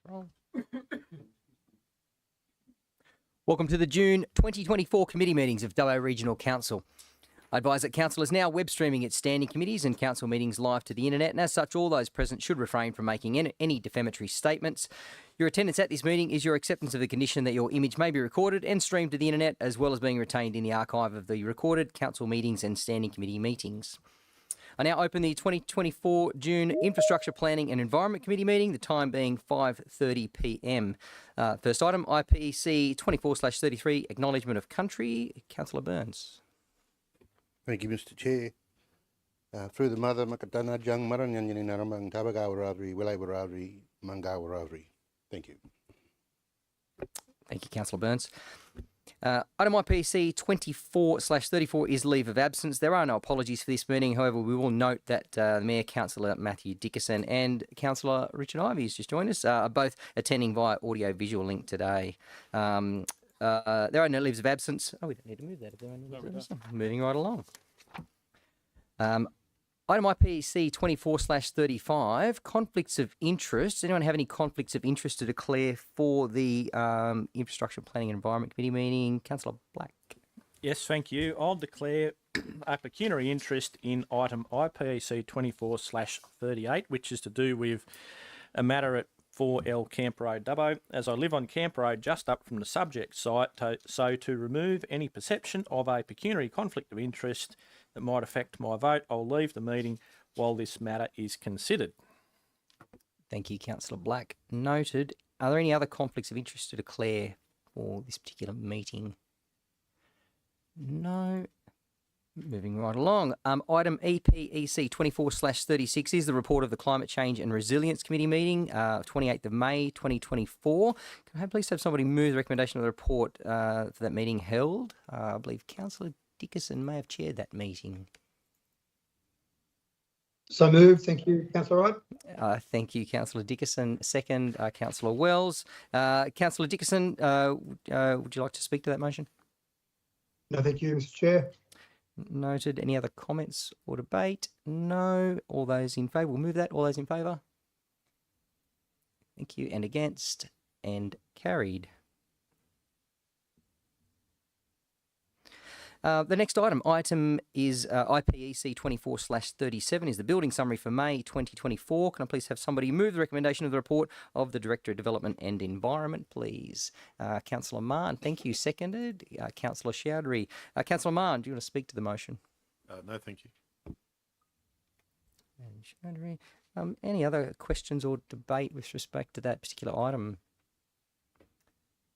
Roll. Welcome to the June 2024 committee meetings of Dubbo Regional Council. I advise that Council is now web streaming its standing committees and council meetings live to the internet, and as such, all those present should refrain from making any defamatory statements. Your attendance at this meeting is your acceptance of the condition that your image may be recorded and streamed to the internet, as well as being retained in the archive of the recorded council meetings and standing committee meetings. I now open the 2024 June Infrastructure Planning and Environment Committee meeting, the time being 5:30 p.m. First item, IPC 24/33, Acknowledgement of Country. Councillor Burns. Thank you, Mr. Chair. Through the mother, Makatana Jang Maranyanyan Naramang Tabagawaradri, Wilaywaradri, Mangawaradri. Thank you. Thank you, Councillor Burns. Item IPC 24/34 is leave of absence. There are no apologies for this meeting. However, we will note that the Mayor, Councillor Matthew Dickerson and Councillor Richard Ivey has just joined us, are both attending via audio-visual link today. There are no leaves of absence. Oh, we don't need to move that. If there are no leaves of absence. Moving right along. Item IPC 24/35, conflicts of interest. Does anyone have any conflicts of interest to declare for the Infrastructure Planning and Environment Committee meeting? Councillor Black. Yes, thank you. I'll declare a pecuniary interest in item IPC 24/38, which is to do with a matter at 4L Camp Road, Dubbo, as I live on Camp Road just up from the subject site, so to remove any perception of a pecuniary conflict of interest that might affect my vote, I'll leave the meeting while this matter is considered. Thank you, Councillor Black. Noted. Are there any other conflicts of interest to declare for this particular meeting? No. Moving right along. Item EPEC 24/36 is the report of the Climate Change and Resilience Committee meeting, 28th of May 2024. Can I please have somebody move the recommendation of the report for that meeting held? I believe Councillor Dickerson may have chaired that meeting. So moved. Thank you, Councillor Wright. Thank you, Councillor Dickerson. Second, Councillor Wells. Councillor Dickerson, would you like to speak to that motion? No, thank you, Mr. Chair. Noted. Any other comments or debate? No. All those in favour? We'll move that. All those in favour? Thank you. And against? And carried. The next item is IPEC 24/37 is the building summary for May 2024. Can I please have somebody move the recommendation of the report of the Director of Development and Environment, please? Councillor Mann, thank you. Seconded. Councillor Chowdhury. Councillor Mann, do you want to speak to the motion? No, thank you. And Chowdhury. Any other questions or debate with respect to that particular item?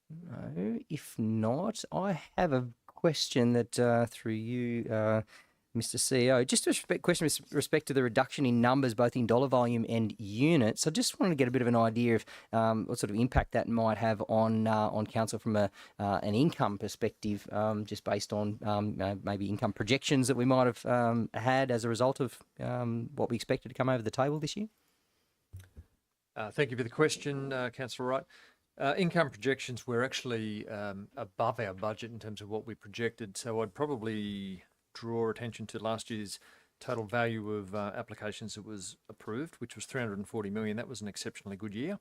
No. If not, I have a question that through you, Mr. CEO, just a question with respect to the reduction in numbers, both in dollar volume and units. I just wanted to get a bit of an idea of what sort of impact that might have on council from an income perspective, just based on maybe income projections that we might have had as a result of what we expected to come over the table this year. Thank you for the question, Councillor Wright. Income projections were actually above our budget in terms of what we projected, so I'd probably draw attention to last year's total value of applications that was approved, which was $340 million. That was an exceptionally good year.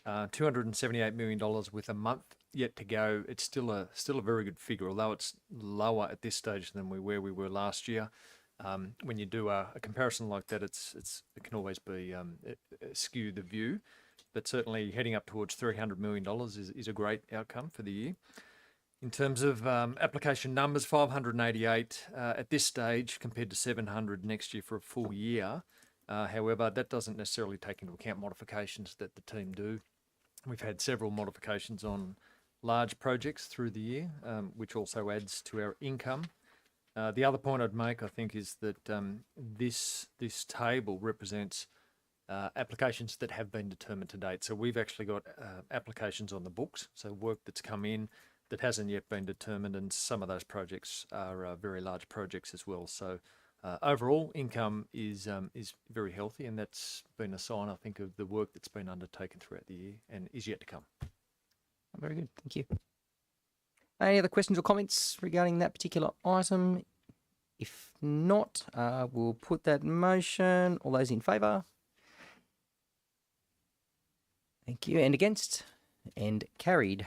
$278 million with a month yet to go. It's still a very good figure, although it's lower at this stage than where we were last year. When you do a comparison like that, it can always be skew the view. But certainly heading up towards $300 million is a great outcome for the year. In terms of application numbers, 588 at this stage compared to 700 next year for a full year. However, that doesn't necessarily take into account modifications that the team do. We've had several modifications on large projects through the year, which also adds to our income. The other point I'd make, I think, is that this table represents applications that have been determined to date. So we've actually got applications on the books, so work that's come in that hasn't yet been determined, and some of those projects are very large projects as well. So overall, income is very healthy, and that's been a sign, I think, of the work that's been undertaken throughout the year and is yet to come. Very good, thank you. Any other questions or comments regarding that particular item? If not, we'll put that in motion. All those in favour? Thank you. And against? And carried.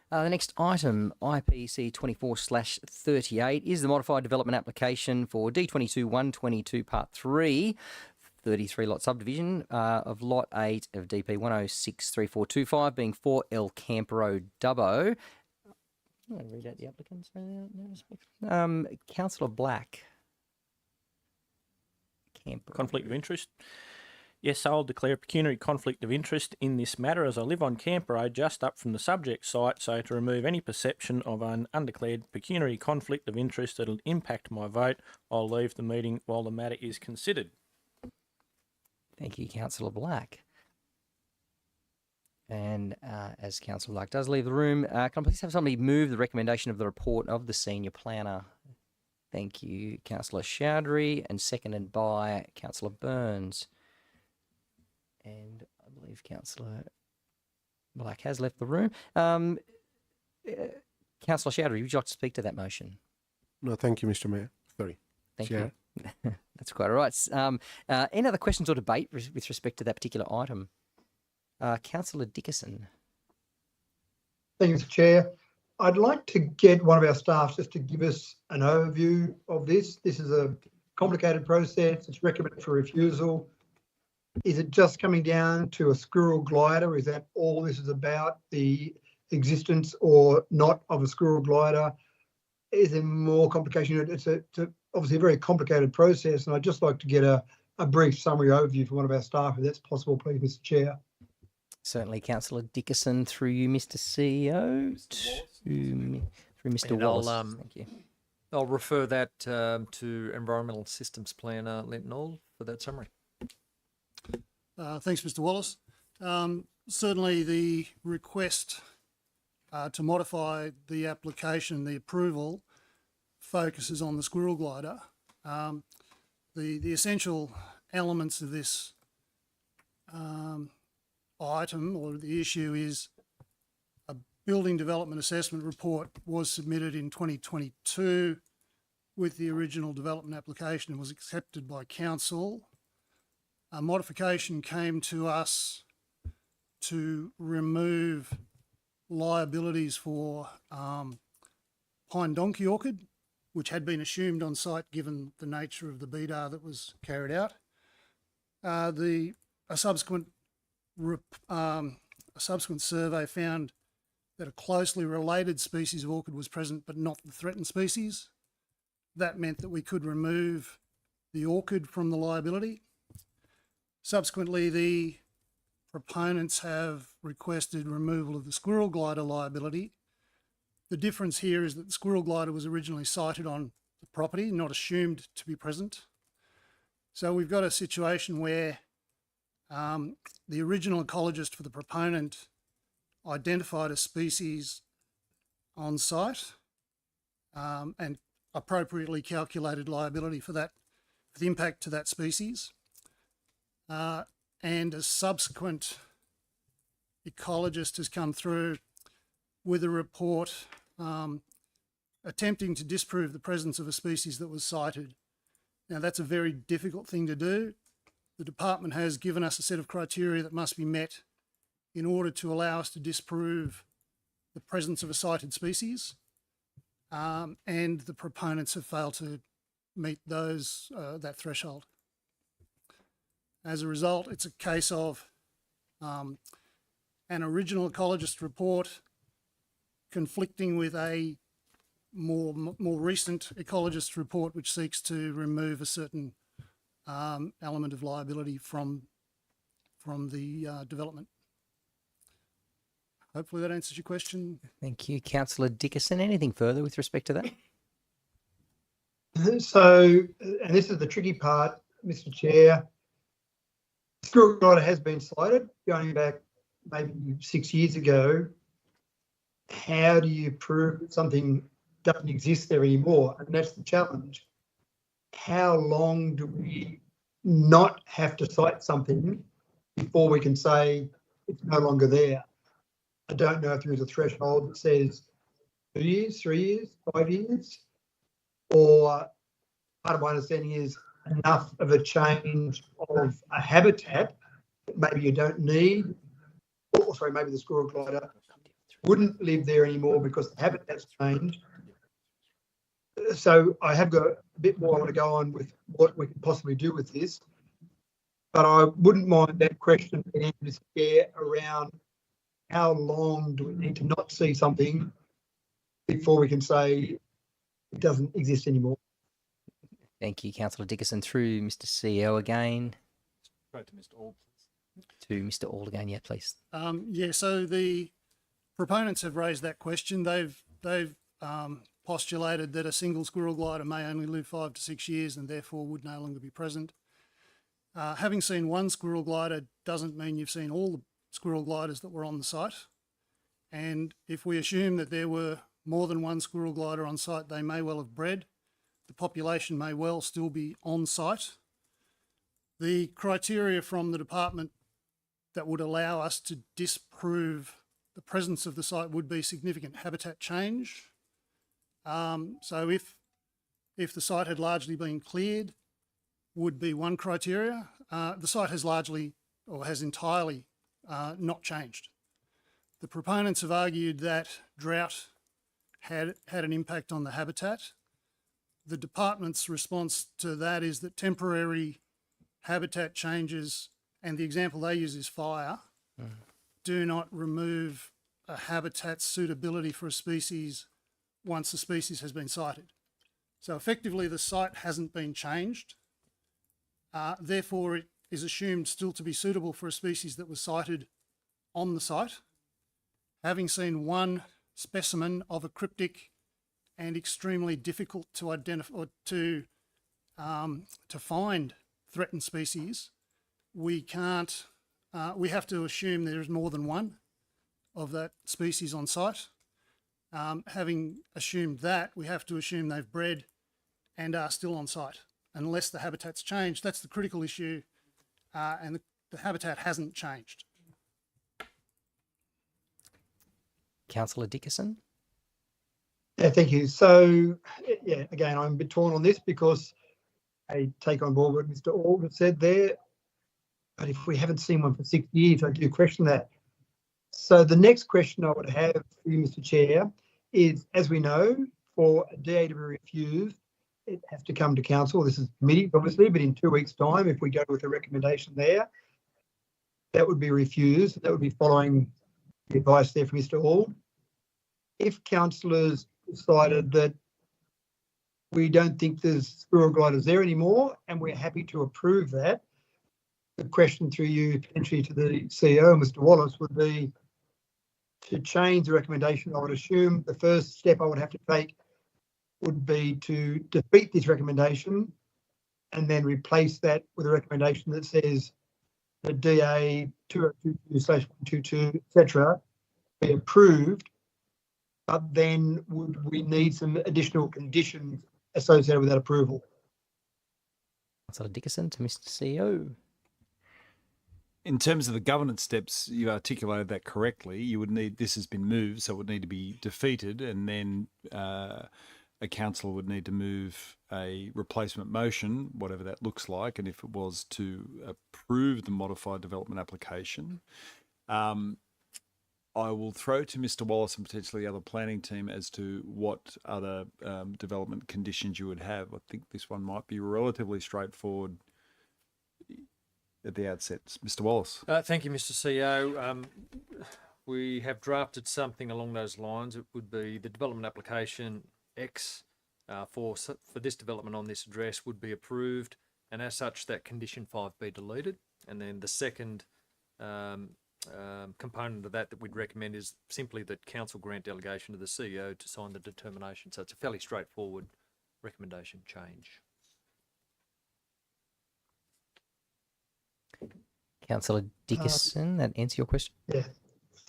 The next item, IPC 24/38, is the modified development application for D22 122 Part 3, 33 lot subdivision of Lot 8 of DP 1063425 being 4L Camp Road, Dubbo. I'm going to read out the applicants. Councillor Black. Camp Road. Conflict of interest. Yes, I'll declare a pecuniary conflict of interest in this matter as I live on Camp Road just up from the subject site, so to remove any perception of an undeclared pecuniary conflict of interest that'll impact my vote, I'll leave the meeting while the matter is considered. Thank you, Councillor Black. And as Councillor Black does leave the room, can I please have somebody move the recommendation of the report of the senior planner? Thank you, Councillor Chowdhury, and seconded by Councillor Burns. And I believe Councillor Black has left the room. Councillor Chowdhury, would you like to speak to that motion? No, thank you, Mr. Mayor. Sorry. Thank Chair. you. That's quite all right. Any other questions or debate with respect to that particular item? Councillor Dickerson. Thank you, Mr. Chair. I'd like to get one of our staff just to give us an overview of this. This is a complicated process. It's recommended for refusal. Is it just coming down to a squirrel glider? Is that all this is about, the existence or not of a squirrel glider? Is there more complication? It's obviously a very complicated process, and I'd just like to get a brief summary overview from one of our staff, if that's possible, please, Mr. Chair. Certainly, Councillor Dickerson, through you, Mr. CEO, through Mr. And Wallace. I'll, Thank you. I'll refer that to Environmental Systems Planner Linton All for that summary. Thanks, Mr. Wallace. Certainly the request to modify the application, the approval, focuses on the squirrel glider. The essential elements of this item or the issue is a building development assessment report was submitted in 2022 with the original development application and was accepted by council. A modification came to us to remove liabilities for pine donkey orchid, which had been assumed on site given the nature of the BDAR that was carried out. A subsequent survey found that a closely related species of orchid was present, but not the threatened species. That meant that we could remove the orchid from the liability. Subsequently, the proponents have requested removal of the squirrel glider liability. The difference here is that the squirrel glider was originally sited on the property, not assumed to be present. So we've got a situation where the original ecologist for the proponent identified a species on site and appropriately calculated liability for that, for the impact to that species. And a subsequent ecologist has come through with a report attempting to disprove the presence of a species that was sited. Now, that's a very difficult thing to do. The department has given us a set of criteria that must be met in order to allow us to disprove the presence of a sited species, and the proponents have failed to meet those that threshold. As a result, it's a case of an original ecologist report conflicting with a more recent ecologist report which seeks to remove a certain element of liability from the development. Hopefully that answers your question. Thank you, Councillor Dickerson. Anything further with respect to that? So, and this is the tricky part, Mr. Chair. Squirrel glider has been sighted going back maybe 6 years ago. How do you prove that something doesn't exist there anymore? And that's the challenge. How long do we not have to cite something before we can say it's no longer there? I don't know if there is a threshold that says 2 years, 3 years, 5 years, or part of my understanding is enough of a change of a habitat that maybe you don't need, or sorry, maybe the squirrel glider wouldn't live there anymore because the habitat's changed. So I have got a bit more I want to go on with what we could possibly do with this, but I wouldn't mind that question being answered, Mr. Chair, around how long do we need to not see something before we can say it doesn't exist anymore? Thank you, Councillor Dickerson. Through Mr. CEO again. Straight to Mr. Auld, please. To Mr. Auld again, yeah, please. Yeah, so the proponents have raised that question. They've postulated that a single squirrel glider may only live 5 to 6 years and therefore would no longer be present. Having seen one squirrel glider doesn't mean you've seen all the squirrel gliders that were on the site. And if we assume that there were more than one squirrel glider on site, they may well have bred. The population may well still be on site. The criteria from the department that would allow us to disprove the presence of the site would be significant habitat change. So if the site had largely been cleared, would be one criteria. The site has largely or has entirely not changed. The proponents have argued that drought had an impact on the habitat. The department's response to that is that temporary habitat changes, and the example they use is fire, do not remove a habitat's suitability for a species once the species has been sighted. So effectively the site hasn't been changed. Therefore it is assumed still to be suitable for a species that was sighted on the site. Having seen one specimen of a cryptic and extremely difficult to identify or to find threatened species, we have to assume there is more than one of that species on site. Having assumed that, we have to assume they've bred and are still on site, unless the habitat's changed. That's the critical issue, and the habitat hasn't changed. Councillor Dickerson. Yeah, thank you. So, yeah, again, I'm a bit torn on this because I take on board what Mr. Auld has said there, but if we haven't seen one for 6 years, I do question that. So the next question I would have for you, Mr. Chair, is, as we know, for a DA to be refused, it has to come to council. This is committee, obviously, but in 2 weeks' time, if we go with a recommendation there, that would be refused. That would be following the advice there from Mr. Auld. If councillors decided that we don't think there's squirrel gliders there anymore and we're happy to approve that, the question through you potentially to the CEO, Mr. Wallace, would be to change the recommendation. I would assume the first step I would have to take would be to defeat this recommendation and then replace that with a recommendation that says the DA 2022/122, etc., be approved, but then would we need some additional conditions associated with that approval? Councillor Dickerson to Mr. CEO. In terms of the governance steps, you articulated that correctly. You would need, this has been moved, so it would need to be defeated, and then a councillor would need to move a replacement motion, whatever that looks like, and if it was to approve the modified development application. I will throw to Mr. Wallace and potentially the other planning team as to what other development conditions you would have. I think this one might be relatively straightforward at the outset. Mr. Wallace. Thank you, Mr. CEO. We have drafted something along those lines. It would be the development application X for this development on this address would be approved, and as such that condition 5 be deleted. And then the second component of that we'd recommend is simply that council grant delegation to the CEO to sign the determination. So it's a fairly straightforward recommendation change. Councillor Dickerson, that answer your question? Yeah,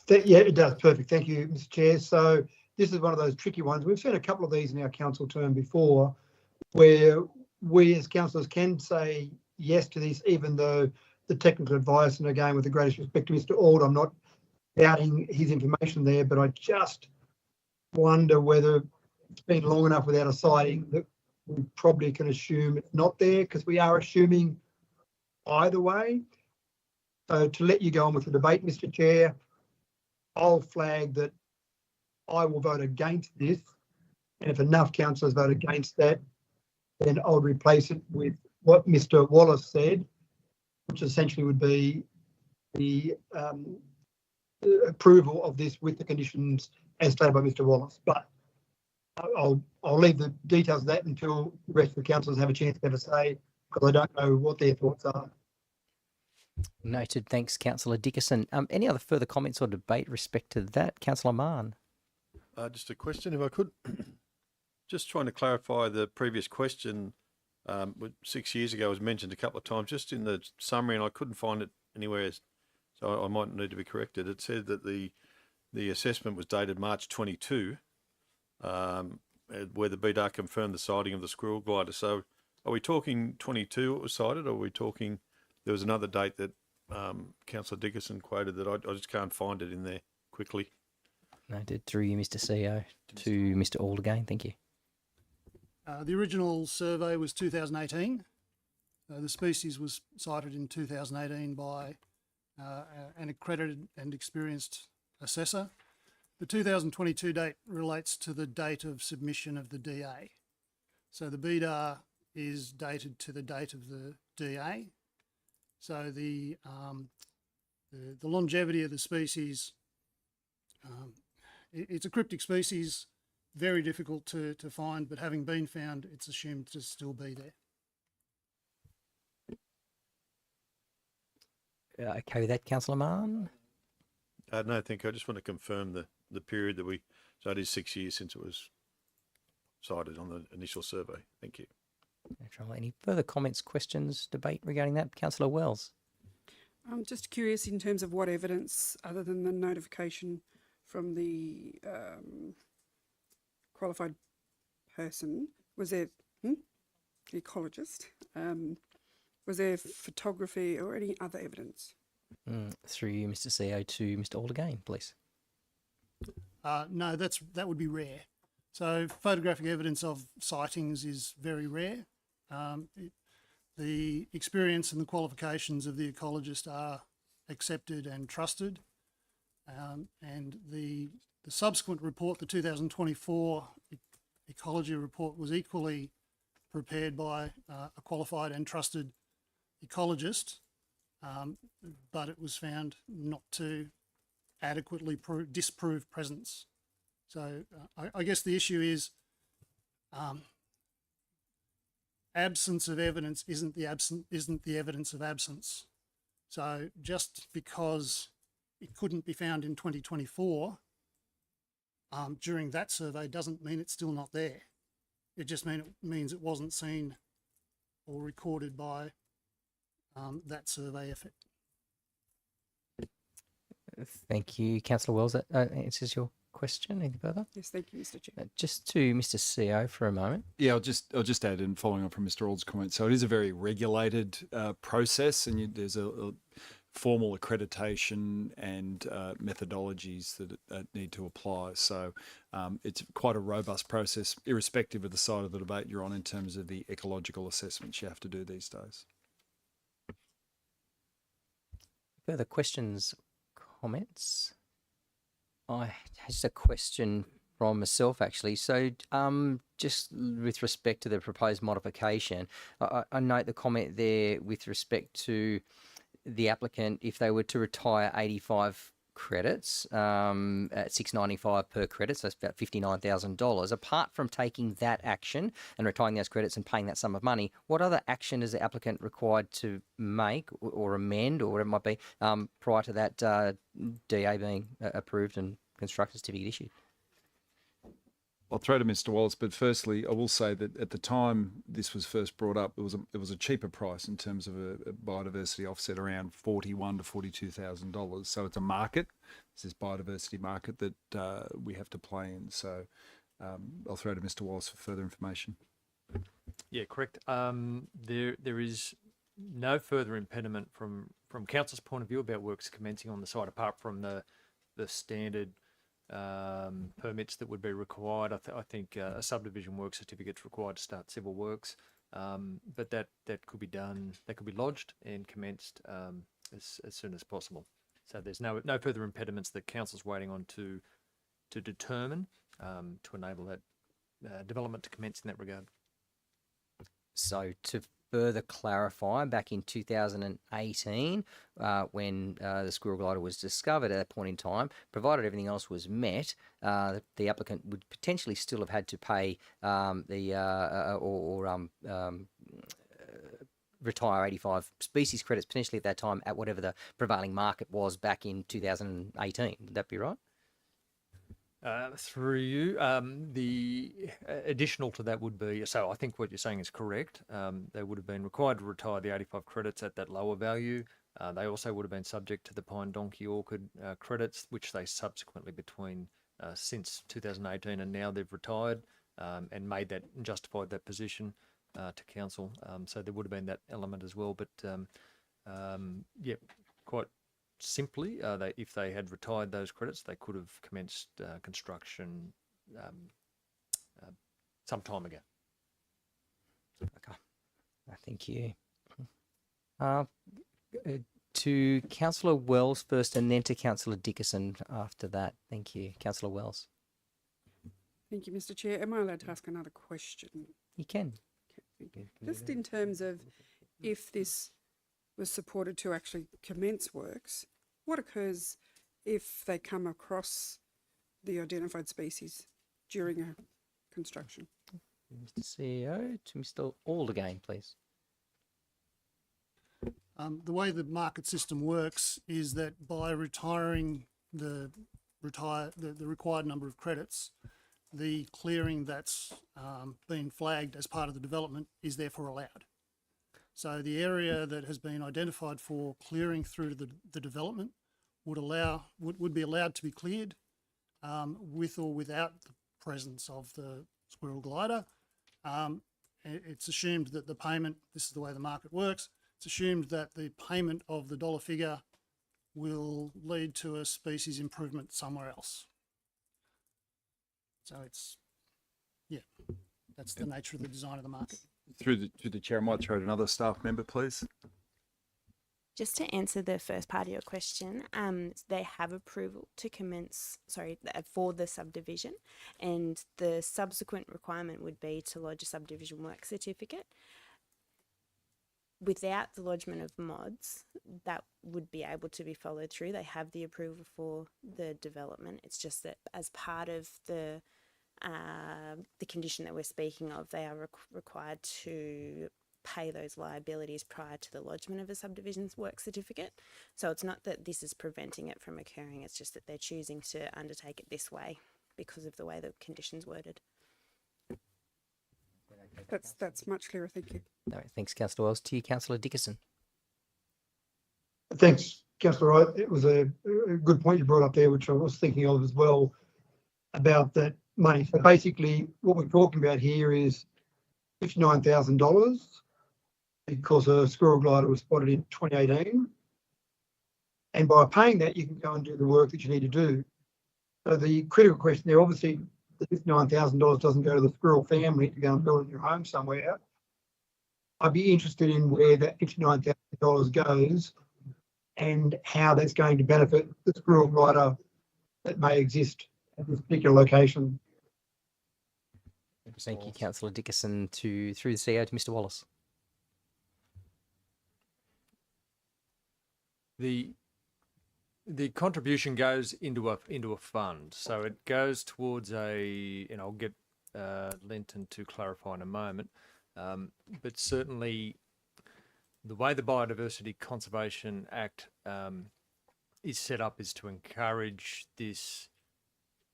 yeah, it does. Perfect. Thank you, Mr. Chair. So this is one of those tricky ones. We've seen a couple of these in our council term before, where we as councillors can say yes to this, even though the technical advice, and again, with the greatest respect to Mr. Auld, I'm not doubting his information there, but I just wonder whether it's been long enough without a sighting that we probably can assume it's not there, because we are assuming either way. So to let you go on with the debate, Mr. Chair, I'll flag that I will vote against this. And if enough councillors vote against that, then I'll replace it with what Mr. Wallace said, which essentially would be the approval of this with the conditions as stated by Mr. Wallace. But I'll leave the details of that until the rest of the councillors have a chance to have a say, because I don't know what their thoughts are. Noted. Thanks, Councillor Dickerson. Any other further comments or debate respect to that? Councillor Mann. Just a question, if I could. Just trying to clarify the previous question. 6 years ago was mentioned a couple of times, just in the summary, and I couldn't find it anywhere, so I might need to be corrected. It said that the assessment was dated March 22, where the BDAR confirmed the sighting of the squirrel glider. So are we talking 22 it was sighted, or are we talking there was another date that Councillor Dickerson quoted that I just can't find it in there quickly? Noted. Through you, Mr. CEO, to Mr. Aldergane. Thank you. The original survey was 2018. The species was cited in 2018 by an accredited and experienced assessor. The 2022 date relates to the date of submission of the DA. So the BDAR is dated to the date of the DA. So the longevity of the species, it's a cryptic species, very difficult to find, but having been found, it's assumed to still be there. Okay with that, Councillor Mann? No, thank you. I just want to confirm the period that so it is 6 years since it was cited on the initial survey. Thank you. No trouble. Any further comments, questions, debate regarding that? Councillor Wells. I'm just curious in terms of what evidence, other than the notification from the qualified person, was there, the ecologist, was there photography or any other evidence? Through you, Mr. CEO, to Mr. Aldergane, please. No, that would be rare. So photographic evidence of sightings is very rare. The experience and the qualifications of the ecologist are accepted and trusted. And the subsequent report, the 2024 ecology report, was equally prepared by a qualified and trusted ecologist, but it was found not to adequately disprove presence. So I guess the issue is absence of evidence isn't the evidence of absence. So just because it couldn't be found in 2024 during that survey doesn't mean it's still not there. It just means it wasn't seen or recorded by that survey effort. Thank you, Councillor Wells. That answers your question. Anything further? Yes, thank you, Mr. Chair. Just to Mr. CEO for a moment. Yeah, I'll just add in, following on from Mr. Ald's comment. So it is a very regulated process, and there's a formal accreditation and methodologies that need to apply. So it's quite a robust process, irrespective of the side of the debate you're on in terms of the ecological assessments you have to do these days. Further questions, comments? I just a question from myself, actually. So just with respect to the proposed modification, I note the comment there with respect to the applicant, if they were to retire 85 credits at $6.95 per credit, so that's about $59,000. Apart from taking that action and retiring those credits and paying that sum of money, what other action is the applicant required to make or amend, or whatever it might be, prior to that DA being approved and construction certificate issued? I'll throw to Mr. Wallace, but firstly, I will say that at the time this was first brought up, it was a cheaper price in terms of a biodiversity offset, around $41,000 to $42,000. So it's a market. It's this biodiversity market that we have to play in. So I'll throw to Mr. Wallace for further information. Yeah, correct. There is no further impediment from council's point of view about works commencing on the site, apart from the standard permits that would be required. I think a subdivision work certificate is required to start civil works, but that could be done. That could be lodged and commenced as soon as possible. So there's no further impediments that council's waiting on to determine to enable that development to commence in that regard. So to further clarify, back in 2018, when the squirrel glider was discovered, at that point in time, provided everything else was met, the applicant would potentially still have had to pay retire 85 species credits potentially at that time at whatever the prevailing market was back in 2018. Would that be right? Through you, the additional to that would be, so I think what you're saying is correct. They would have been required to retire the 85 credits at that lower value. They also would have been subject to the Pine Donkey Orchid credits, which they subsequently since 2018 and now they've retired and made that and justified that position to council. So there would have been that element as well. But quite simply, if they had retired those credits, they could have commenced construction some time ago. Okay. Thank you. To Councillor Wells first and then to Councillor Dickerson after that. Thank you. Councillor Wells. Thank you, Mr. Chair. Am I allowed to ask another question? You can. Okay, thank you. Just in terms of if this was supported to actually commence works, what occurs if they come across the identified species during a construction? Mr. CEO, to Mr. Ald again, please. The way the market system works is that by retiring the required number of credits, the clearing that's been flagged as part of the development is therefore allowed. So the area that has been identified for clearing through to the development would be allowed to be cleared with or without the presence of the squirrel glider. It's assumed that the payment, this is the way the market works, it's assumed that the payment of the dollar figure will lead to a species improvement somewhere else. So it's, yeah, that's the nature of the design of the market. Through the chair, I might throw to another staff member, please. Just to answer the first part of your question, they have approval to commence, for the subdivision, and the subsequent requirement would be to lodge a subdivision work certificate. Without the lodgement of mods, that would be able to be followed through. They have the approval for the development. It's just that as part of the condition that we're speaking of, they are required to pay those liabilities prior to the lodgement of a subdivision's work certificate. So it's not that this is preventing it from occurring, it's just that they're choosing to undertake it this way because of the way the condition's worded. That's much clearer, thank you. All right, thanks, Councillor Wells. To you, Councillor Dickerson. Thanks, Councillor Wright. It was a good point you brought up there, which I was thinking of as well, about that money. So basically, what we're talking about here is $59,000 because a squirrel glider was spotted in 2018. And by paying that, you can go and do the work that you need to do. So the critical question there, obviously, the $59,000 doesn't go to the squirrel family to go and build your home somewhere. I'd be interested in where that $59,000 goes and how that's going to benefit the squirrel glider that may exist at this particular location. Thank you, Councillor Dickerson. Through the CEO to Mr. Wallace. The contribution goes into a fund, so it goes towards and I'll get Linton to clarify in a moment, but certainly the way the Biodiversity Conservation Act is set up is to encourage this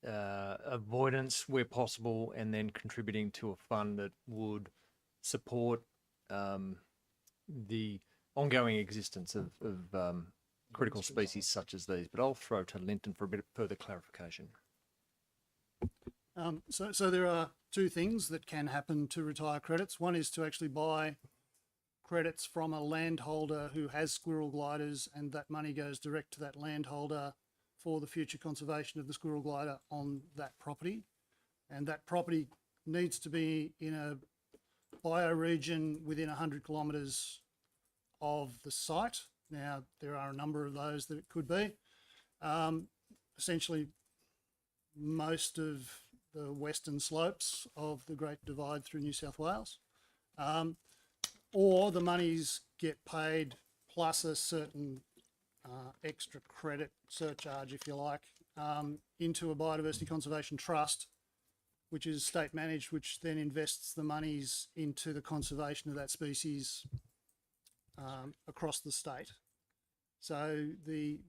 avoidance where possible, and then contributing to a fund that would support the ongoing existence of critical species such as these. But I'll throw to Linton for a bit of further clarification. So there are two things that can happen to retire credits. One is to actually buy credits from a landholder who has squirrel gliders, and that money goes direct to that landholder for the future conservation of the squirrel glider on that property. And that property needs to be in a bioregion within 100 kilometres of the site, Now, there are a number of those that it could be. Essentially, most of the western slopes of the Great Divide through New South Wales, or the monies get paid plus a certain extra credit surcharge, if you like, into a biodiversity conservation trust, which is state managed, which then invests the monies into the conservation of that species across the state. So the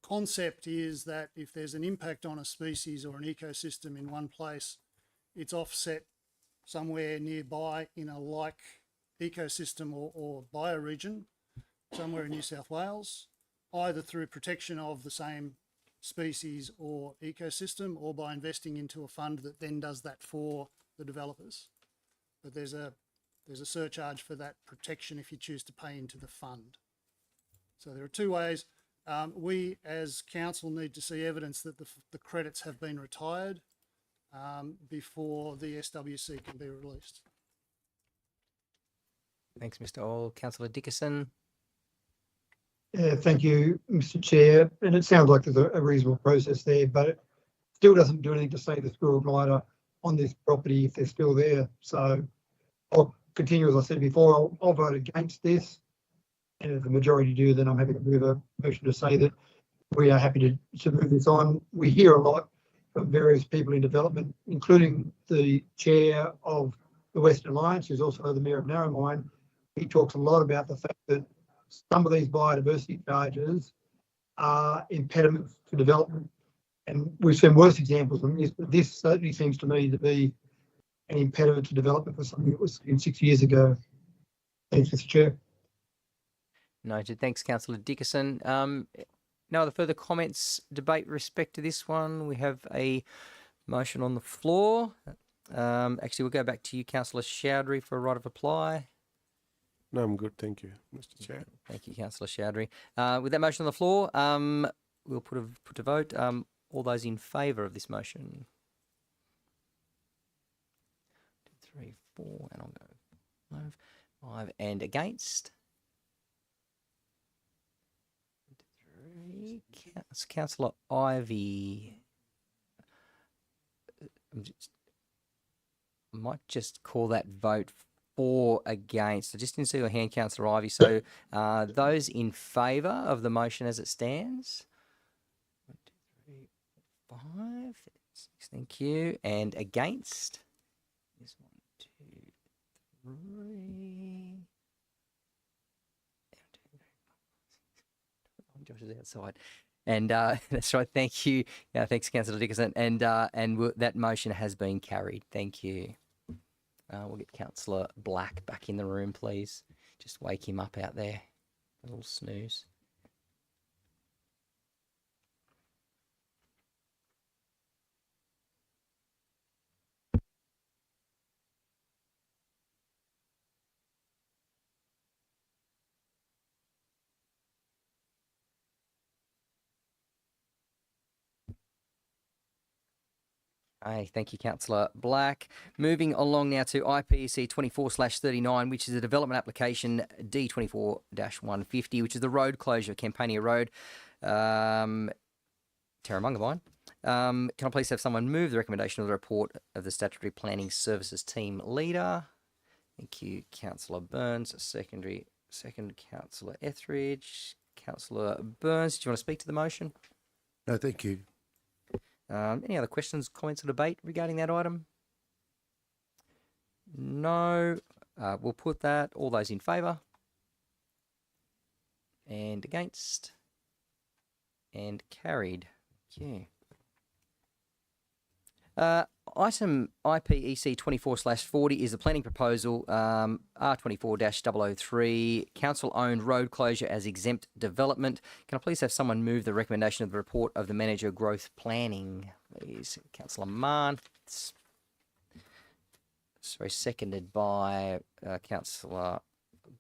concept is that if there's an impact on a species or an ecosystem in one place, it's offset somewhere nearby in a like ecosystem or bioregion somewhere in New South Wales, either through protection of the same species or ecosystem, or by investing into a fund that then does that for the developers. But there's a surcharge for that protection if you choose to pay into the fund. So there are two ways. We as council need to see evidence that the credits have been retired before the SWC can be released. Thanks, Mr. Ohl. Councillor Dickerson. Yeah, thank you, Mr. Chair. And it sounds like there's a reasonable process there, but it still doesn't do anything to save the squirrel glider on this property if they're still there. So I'll continue, as I said before, I'll vote against this. And if the majority do, then I'm happy to move a motion to say that we are happy to move this on. We hear a lot from various people in development, including the chair of the Western Alliance, who's also the mayor of Narromine. He talks a lot about the fact that some of these biodiversity charges are impediments to development. And we've seen worse examples than this, but this certainly seems to me to be an impediment to development for something that was in 6 years ago. Thanks, Mr. Chair. Noted. Thanks, Councillor Dickerson. No other further comments, debate with respect to this one. We have a motion on the floor. Actually, we'll go back to you, Councillor Chowdhury, for a right of reply. No, I'm good. Thank you, Mr. Chair. Thank you, Councillor Chowdhury. With that motion on the floor, we'll put to vote. All those in favour of this motion? 2, 3, 4, and I'll go 5. And against? 3. Councillor Ivey. I might just call that vote for against. I just didn't see your hand, Councillor Ivey. So those in favour of the motion as it stands? 1, 2, 3, 4, 5, 6. Thank you. And against? There's 1, 2, 3. Josh is outside. And that's right. Thank you. Thanks, Councillor Dickerson. And that motion has been carried. Thank you. We'll get Councillor Black back in the room, please. Just wake him up out there. A little snooze. Hey, thank you, Councillor Black. Moving along now to IPEC 24/39, which is a development application D24-150, which is the road closure of Campania Road, Terramungavine. Can I please have someone move the recommendation of the report of the Statutory Planning Services Team Leader? Thank you, Councillor Burns. Second, Councillor Etheridge. Councillor Burns, do you want to speak to the motion? No, thank you. Any other questions, comments, or debate regarding that item? No. We'll put that. All those in favour? And against? And carried. Okay. Item IPEC 24/40 is the planning proposal R24-003, council-owned road closure as exempt development. Can I please have someone move the recommendation of the report of the Manager of Growth Planning, please? Councillor Mann. Sorry, seconded by Councillor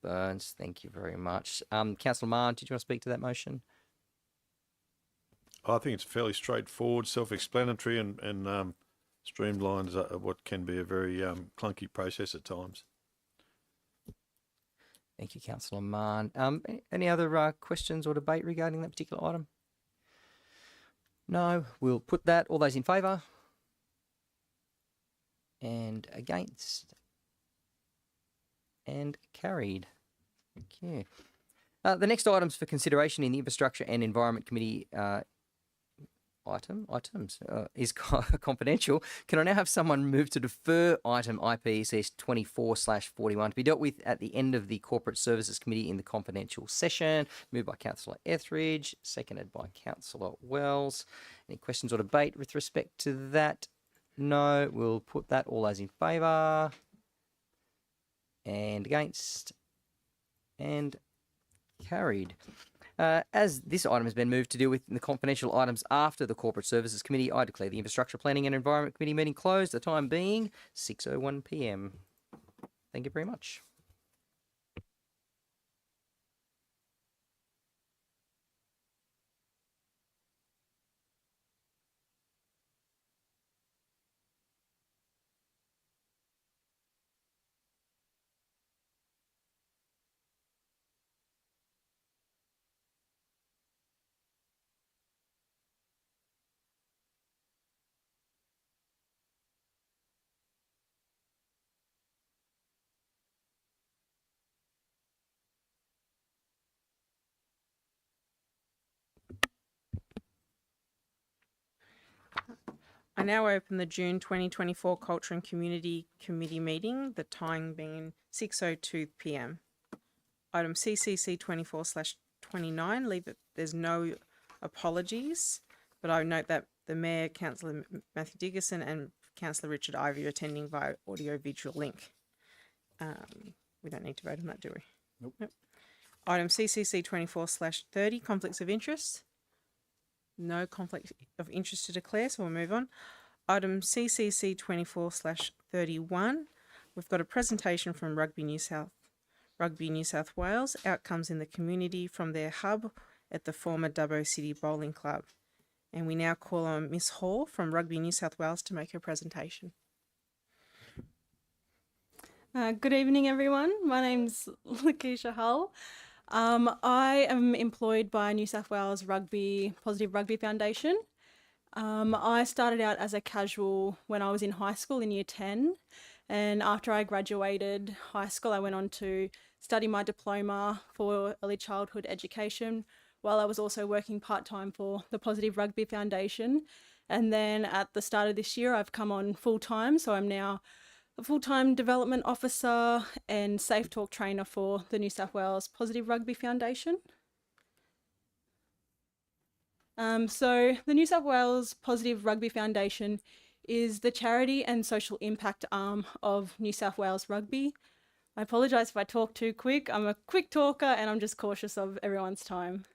Burns. Thank you very much. Councillor Mann, did you want to speak to that motion? I think it's fairly straightforward, self-explanatory, and streamlines what can be a very clunky process at times. Thank you, Councillor Mann. Any other questions or debate regarding that particular item? No, we'll put that. All those in favour? And against? And carried. Thank you. The next items for consideration in the Infrastructure and Environment Committee items is confidential. Can I now have someone move to defer item IPECS 24/41 to be dealt with at the end of the Corporate Services Committee in the confidential session? Moved by Councillor Etheridge, seconded by Councillor Wells. Any questions or debate with respect to that? No, we'll put that. All those in favour? And against? And carried. As this item has been moved to deal with in the confidential items after the Corporate Services Committee, I declare the Infrastructure Planning and Environment Committee meeting closed, the time being 6:01 p.m. Thank you very much. I now open the June 2024 Culture and Community Committee meeting, the time being 6:02 p.m. Item CCC 24/29, leave it, there's no apologies, but I note that the Mayor, Councillor Matthew Dickerson and Councillor Richard Ivey are attending via audio-visual link. We don't need to vote on that, do we? Nope. Item CCC 24/30, conflicts of interest. No conflict of interest to declare, so we'll move on. Item CCC 24/31. We've got a presentation from Rugby New South Wales, outcomes in the community from their hub at the former Dubbo City Bowling Club. And we now call on Miss Hall from Rugby New South Wales to make her presentation. Good evening, everyone. My name's Lakeisha Hull. I am employed by New South Wales Positive Rugby Foundation. I started out as a casual when I was in high school in year 10, and after I graduated high school I went on to study my diploma for early childhood education while I was also working part-time for the Positive Rugby Foundation. And then at the start of this year I've come on full-time, so I'm now a full-time development officer and Safe Talk trainer for the New South Wales Positive Rugby Foundation. So the New South Wales Positive Rugby Foundation is the charity and social impact arm of New South Wales Rugby. I apologise if I talk too quick. I'm a quick talker and I'm just cautious of everyone's time.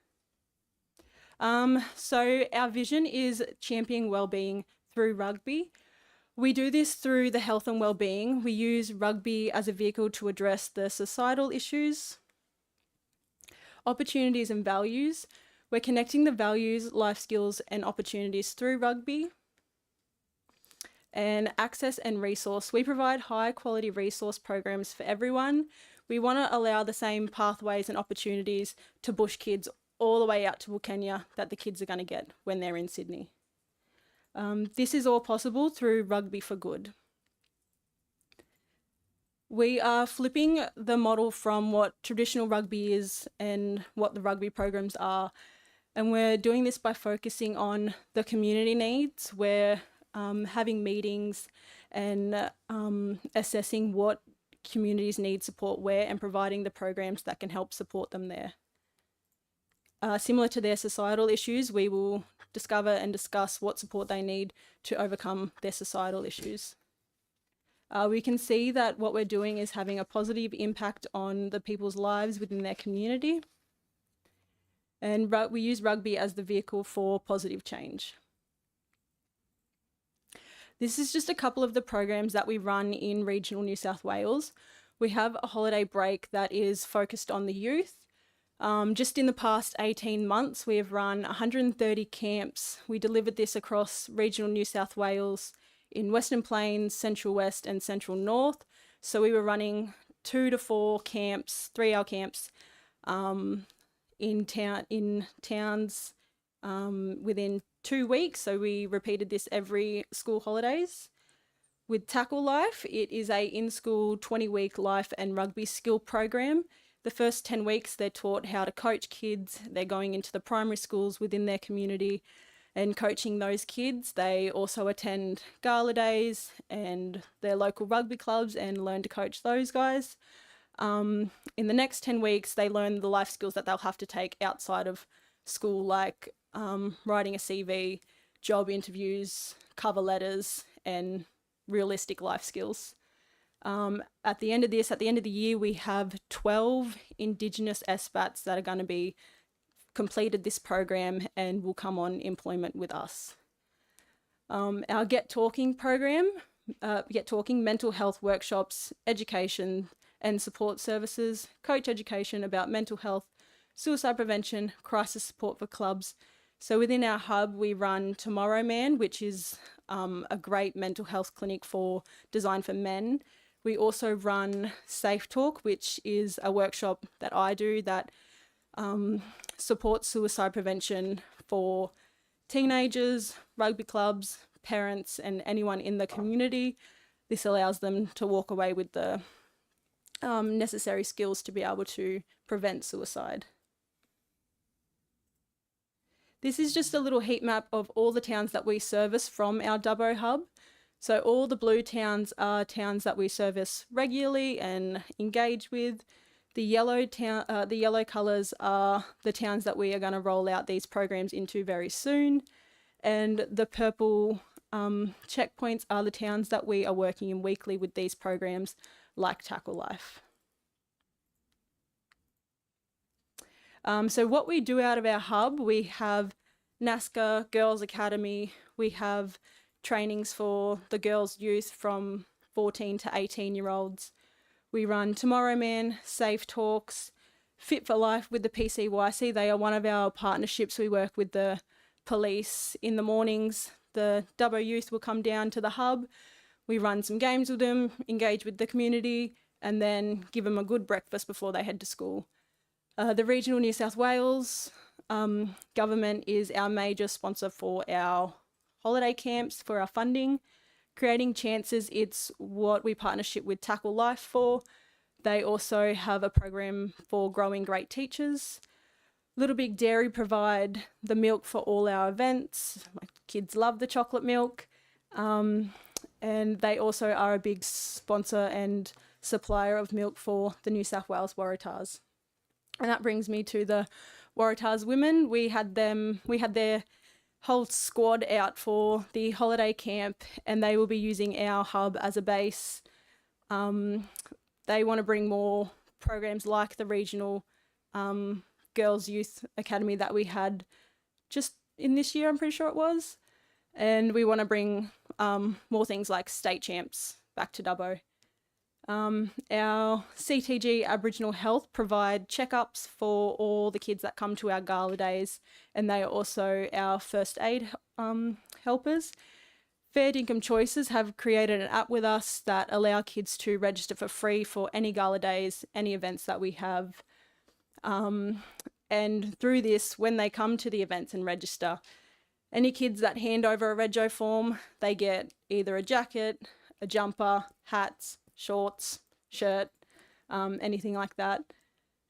So our vision is championing wellbeing through rugby. We do this through the health and wellbeing. We use rugby as a vehicle to address the societal issues, opportunities and values. We're connecting the values, life skills and opportunities through rugby. And access and resource. We provide high quality resource programs for everyone. We want to allow the same pathways and opportunities to bush kids all the way out to Wilkenya that the kids are going to get when they're in Sydney. This is all possible through Rugby for Good. We are flipping the model from what traditional rugby is and what the rugby programs are. And we're doing this by focusing on the community needs. We're having meetings and assessing what communities need support where and providing the programs that can help support them there. Similar to their societal issues, we will discover and discuss what support they need to overcome their societal issues. We can see that what we're doing is having a positive impact on the people's lives within their community. And we use rugby as the vehicle for positive change. This is just a couple of the programs that we run in regional New South Wales. We have a holiday break that is focused on the youth. Just in the past 18 months, we have run 130 camps. We delivered this across regional New South Wales in Western Plains, Central West and Central North. So we were running 2 to 4 camps, 3-hour camps, in towns within 2 weeks. So we repeated this every school holidays. With Tackle Life, it is a in-school 20-week life and rugby skill program. The first 10 weeks, they're taught how to coach kids. They're going into the primary schools within their community and coaching those kids. They also attend gala days and their local rugby clubs and learn to coach those guys. In the next 10 weeks, they learn the life skills that they'll have to take outside of school, like writing a CV, job interviews, cover letters, and realistic life skills. At the end of the year, we have 12 Indigenous expats that are going to be completed this program and will come on employment with us. Our Get Talking program, Get Talking, mental health workshops, education and support services, coach education about mental health, suicide prevention, crisis support for clubs. So within our hub, we run Tomorrow Man, which is a great mental health clinic designed for men. We also run Safe Talk, which is a workshop that I do that supports suicide prevention for teenagers, rugby clubs, parents, and anyone in the community. This allows them to walk away with the necessary skills to be able to prevent suicide. This is just a little heat map of all the towns that we service from our Dubbo hub. So all the blue towns are towns that we service regularly and engage with. The yellow colours are the towns that we are going to roll out these programs into very soon. And the purple checkpoints are the towns that we are working in weekly with these programs, like Tackle Life. So what we do out of our hub, we have NASCA Girls Academy, we have trainings for the girls' youth from 14 to 18-year-olds. We run Tomorrow Man, Safe Talks, Fit for Life with the PCYC. They are one of our partnerships. We work with the police in the mornings. The Dubbo youth will come down to the hub. We run some games with them, engage with the community, and then give them a good breakfast before they head to school. The Regional New South Wales government is our major sponsor for our holiday camps, for our funding. Creating Chances, it's what we partnership with Tackle Life for. They also have a program for growing great teachers. Little Big Dairy provide the milk for all our events. My kids love the chocolate milk. And they also are a big sponsor and supplier of milk for the New South Wales Waratahs. And that brings me to the Waratahs women. We had their whole squad out for the holiday camp, and they will be using our hub as a base. They want to bring more programs like the regional Girls Youth Academy that we had just in this year, I'm pretty sure it was. And we want to bring more things like state champs back to Dubbo. Our CTG Aboriginal Health provide checkups for all the kids that come to our gala days, and they are also our first aid helpers. Fair Dinkum Choices have created an app with us that allow kids to register for free for any gala days, any events that we have. And through this, when they come to the events and register, any kids that hand over a rego form, they get either a jacket, a jumper, hats, shorts, shirt, anything like that.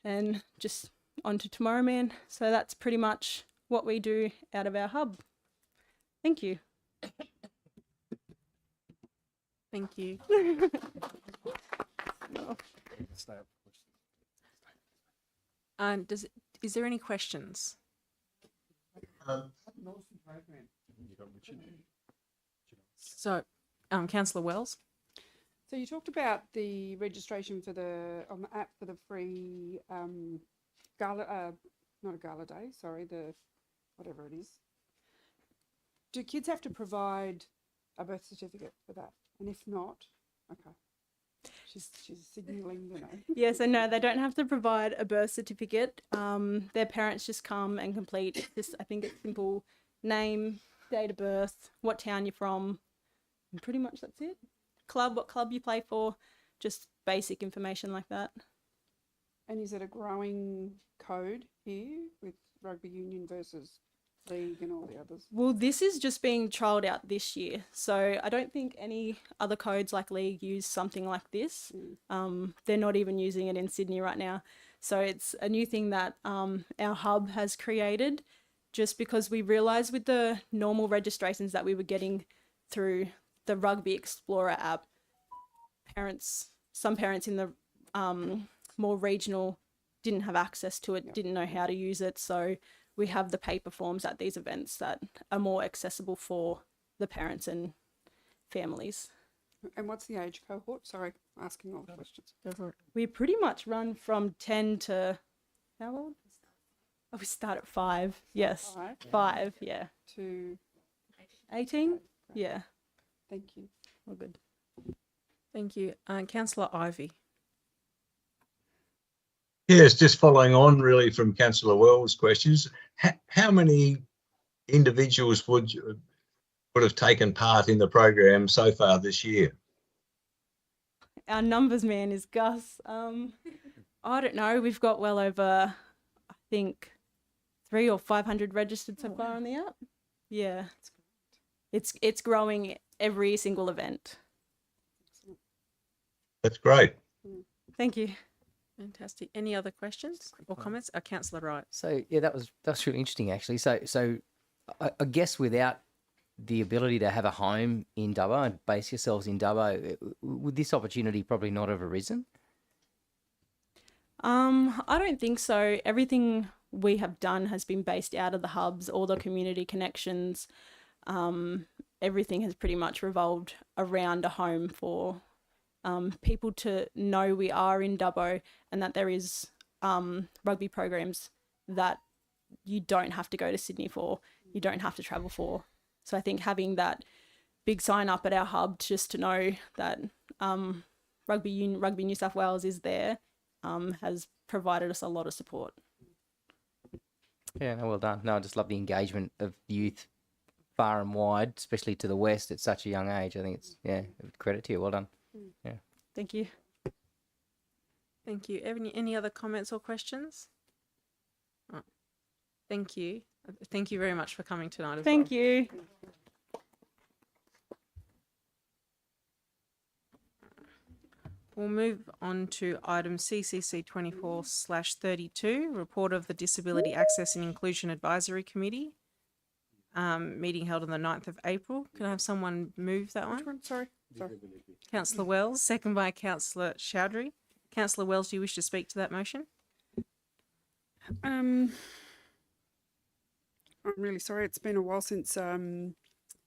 And just on to Tomorrow Man. So that's pretty much what we do out of our hub. Thank you. Thank you. Is there any questions? So, Councillor Wells. So you talked about the registration for on the app for the free gala, not a gala day, sorry, whatever it is. Do kids have to provide a birth certificate for that? And if not, okay. She's signalling, Yeah, so no, they don't have to provide a birth certificate. Their parents just come and complete this. I think it's simple name, date of birth, what town you're from, and pretty much that's it. What club you play for, just basic information like that. And is it a growing code here with rugby union versus league and all the others? Well, this is just being trialled out this year, so I don't think any other codes like league use something like this. They're not even using it in Sydney right now, so it's a new thing that our hub has created, just because we realised with the normal registrations that we were getting through the Rugby Explorer app, some parents in the more regional didn't have access to it, didn't know how to use it, so we have the paper forms at these events that are more accessible for the parents and families. And what's the age cohort? Sorry, asking all the questions. We pretty much run from 10 to, how old? Oh, we start at 5. Yes, 5, yeah. To 18? Yeah. Thank you. All good. Thank you. Councillor Ivey. Yes, just following on really from Councillor Wells' questions, how many individuals would have taken part in the program so far this year? Our numbers man is Gus. I don't know. We've got well over, I think, 300 or 500 registered so far on the app. Yeah, it's growing every single event. That's great. Thank you. Fantastic. Any other questions or comments? Councillor Wright. So yeah, that was really interesting actually. So I guess without the ability to have a home in Dubbo and base yourselves in Dubbo, would this opportunity probably not have arisen? I don't think so. Everything we have done has been based out of the hubs, all the community connections. Everything has pretty much revolved around a home for people to know we are in Dubbo and that there is rugby programs that you don't have to go to Sydney for, you don't have to travel for. So I think having that big sign up at our hub just to know that Rugby New South Wales is there has provided us a lot of support. Yeah, no, well done. No, I just love the engagement of youth far and wide, especially to the west at such a young age. I think it's, yeah, credit to you. Well done. Yeah. Thank you. Thank you. Any other comments or questions? Oh, thank you. Thank you very much for coming tonight as well. Thank you. We'll move on to item CCC 24/32, report of the Disability Access and Inclusion Advisory Committee, meeting held on the 9th of April. Can I have someone move that one? Sorry. Councillor Wells, second by Councillor Chowdhury. Councillor Wells, do you wish to speak to that motion? I'm really sorry. It's been a while since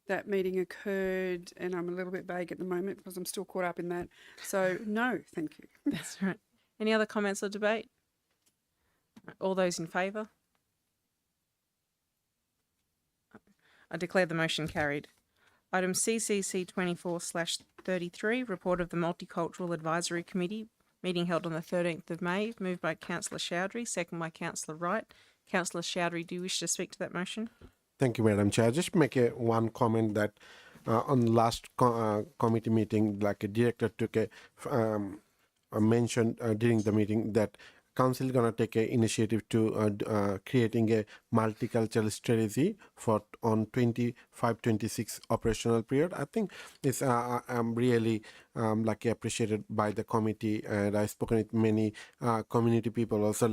that meeting occurred, and I'm a little bit vague at the moment because I'm still caught up in that. So no, thank you. That's right. Any other comments or debate? All those in favour? I declare the motion carried. Item CCC 24/33, report of the Multicultural Advisory Committee, meeting held on the 13th of May, moved by Councillor Chowdhury, second by Councillor Wright. Councillor Chowdhury, do you wish to speak to that motion? Thank you, Madam Chair. Just make one comment that on the last committee meeting, like a director took a mention during the meeting that council is going to take an initiative to creating a multicultural strategy for on 25-26 operational period. I think it's I'm really like appreciated by the committee, and I've spoken with many community people also.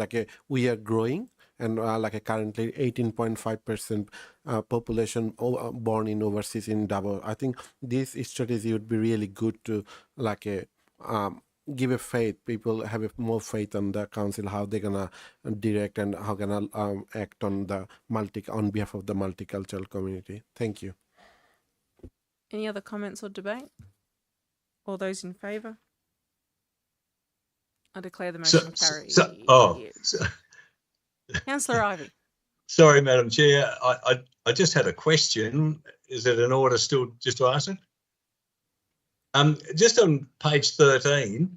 We are growing, and currently 18.5% population born in overseas in Dubbo. I think this strategy would be really good to give a faith, people have more faith on the council, how they're gonna direct and how gonna act on the on behalf of the multicultural community. Thank you. Any other comments or debate? All those in favour? I declare the motion carried. Councillor Ivey. Sorry, Madam Chair. I just had a question. Is it in order still just to ask it? Just on page 13,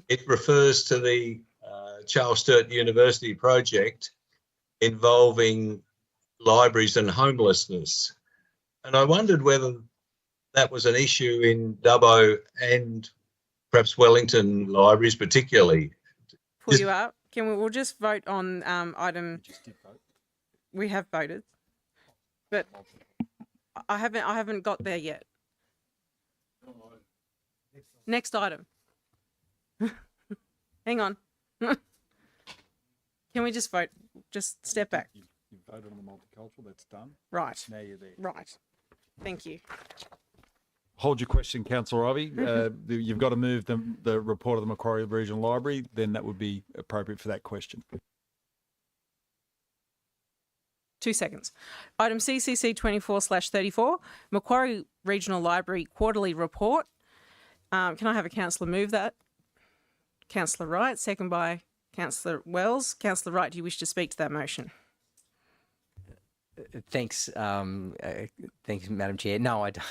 it refers to the Charles Sturt University project involving libraries and homelessness. And I wondered whether that was an issue in Dubbo and perhaps Wellington libraries particularly. Pull you up. We'll just vote on item. We have voted, but I haven't got there yet. Next item. Hang on. Can we just vote? Just step back. You voted on the multicultural, that's done. Right. Now you're there. Right. Thank you. Hold your question, Councillor Ivey. You've got to move the report of the Macquarie Regional Library, then that would be appropriate for that question. 2 seconds. Item CCC 24/34, Macquarie Regional Library Quarterly Report. Can I have a councillor move that? Councillor Wright, second by Councillor Wells. Councillor Wright, do you wish to speak to that motion? Thanks, thanks, Madam Chair. No, I don't.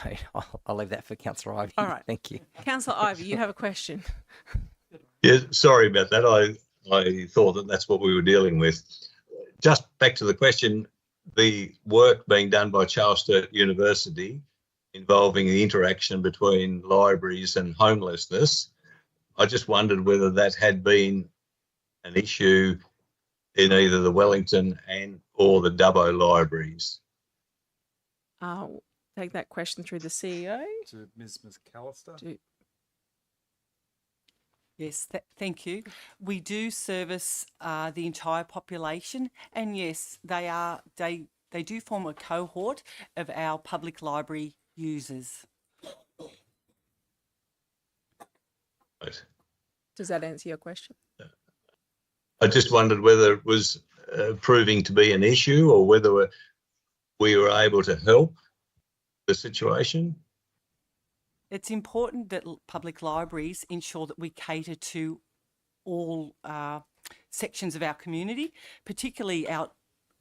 I'll leave that for Councillor Ivey. All right. Thank you. Councillor Ivey, you have a question. Yeah, sorry about that. I thought that that's what we were dealing with. Just back to the question, the work being done by Charles Sturt University involving the interaction between libraries and homelessness, I just wondered whether that had been an issue in either the Wellington or the Dubbo libraries. I'll take that question through the CEO. To Ms. McAllister. Yes, thank you. We do service the entire population, and yes, they do form a cohort of our public library users. Right. Does that answer your question? I just wondered whether it was proving to be an issue or whether we were able to help the situation. It's important that public libraries ensure that we cater to all sections of our community, particularly our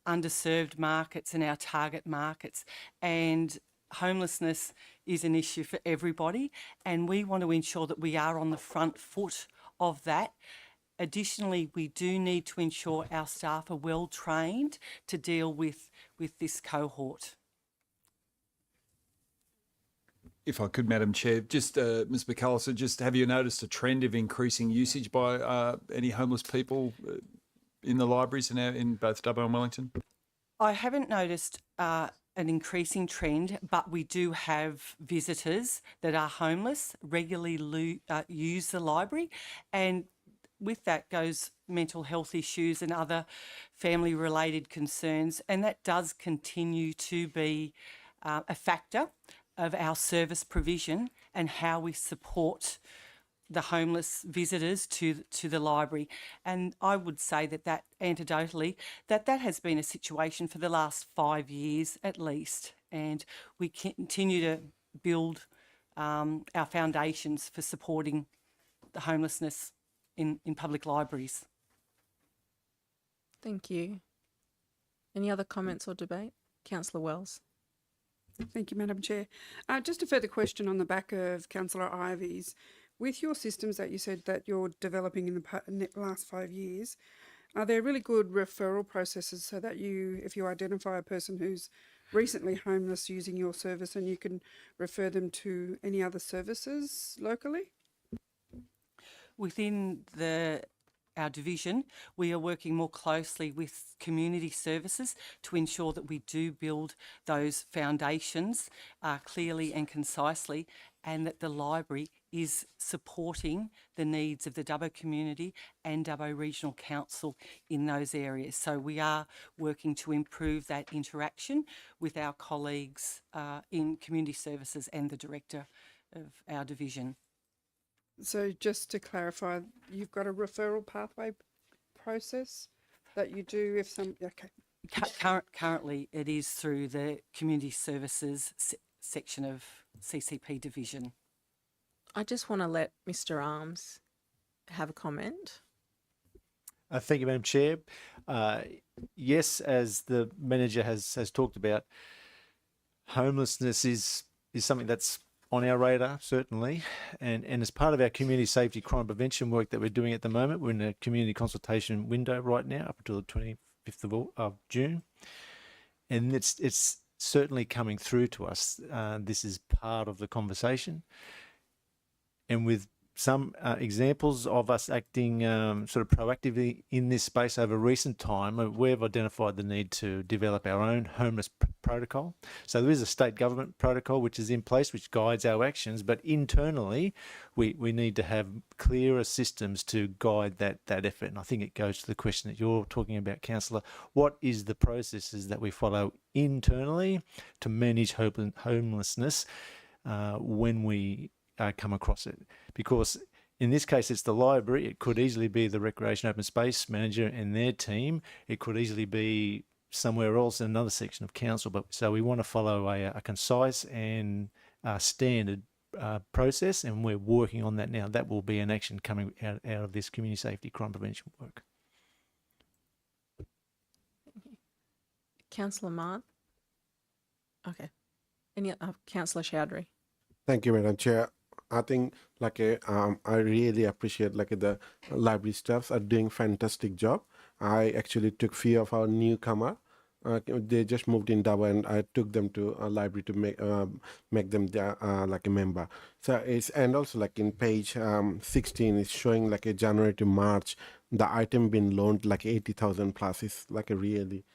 underserved markets and our target markets. And homelessness is an issue for everybody, and we want to ensure that we are on the front foot of that. Additionally, we do need to ensure our staff are well trained to deal with this cohort. If I could, Madam Chair, just Ms. McAllister, just have you noticed a trend of increasing usage by any homeless people in the libraries in both Dubbo and Wellington? I haven't noticed an increasing trend, but we do have visitors that are homeless, regularly use the library, and with that goes mental health issues and other family-related concerns, and that does continue to be a factor of our service provision and how we support the homeless visitors to the library. And I would say that anecdotally, that has been a situation for the last 5 years at least, and we continue to build our foundations for supporting the homelessness in public libraries. Thank you. Any other comments or debate? Councillor Wells. Thank you, Madam Chair. Just a further question on the back of Councillor Ivey's. With your systems that you said that you're developing in the last 5 years, are there really good referral processes so that if you identify a person who's recently homeless using your service, and you can refer them to any other services locally? Within our division, we are working more closely with community services to ensure that we do build those foundations clearly and concisely, and that the library is supporting the needs of the Dubbo community and Dubbo Regional Council in those areas. So we are working to improve that interaction with our colleagues in community services and the director of our division. So just to clarify, you've got a referral pathway process that you do if some... Okay. Currently, it is through the community services section of CCP division. I just want to let Mr. Arms have a comment. Thank you, Madam Chair. Yes, as the manager has talked about, homelessness is something that's on our radar, certainly, and as part of our community safety crime prevention work that we're doing at the moment, we're in a community consultation window right now up until the 25th of June, and it's certainly coming through to us. This is part of the conversation, and with some examples of us acting sort of proactively in this space over recent time. We've identified the need to develop our own homeless protocol. So there is a state government protocol which is in place, which guides our actions, but internally we need to have clearer systems to guide that effort. And I think it goes to the question that you're talking about, Councillor. What is the processes that we follow internally to manage homelessness when we come across it? Because in this case, it's the library. It could easily be the Recreation Open Space manager and their team. It could easily be somewhere else in another section of council. But so we want to follow a concise and standard process, and we're working on that now. That will be an action coming out of this community safety crime prevention work. Councillor Martin. Okay. Any Councillor Chowdhury. Thank you, Madam Chair. I think I really appreciate the library staffs are doing fantastic job. I actually took few of our newcomer. They just moved in Davao, and I took them to a library to make them a member. So it's, and also in page 16, it's showing a January to March, the item been loaned 80,000 plus. It's a really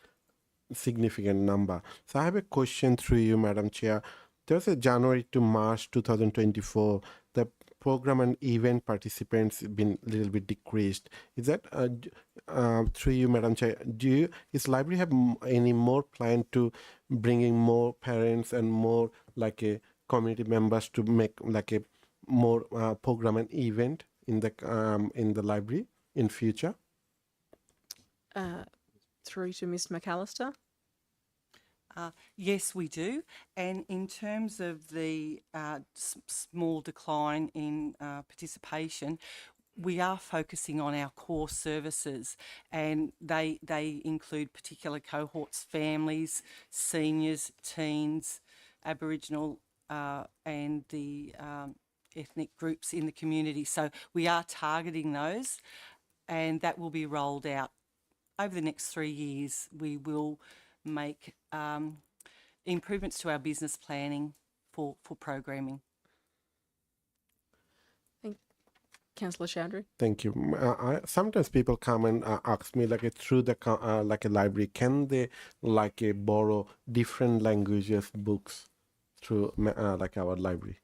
significant number. So I have a question through you, Madam Chair. There's a January to March 2024, the program and event participants been a little bit decreased. Is that through you, Madam Chair? Is library have any more plan to bringing more parents and more community members to make a more program and event in the library in future? Through to Ms McAllister. Yes, we do. And in terms of the small decline in participation, we are focusing on our core services, and they include particular cohorts, families, seniors, teens, Aboriginal and the ethnic groups in the community. So we are targeting those, and that will be rolled out over the next 3 years. We will make improvements to our business planning for programming. Councillor Chowdhury. Thank you. Sometimes people come and ask me through the a library, can they borrow different languages books through our library?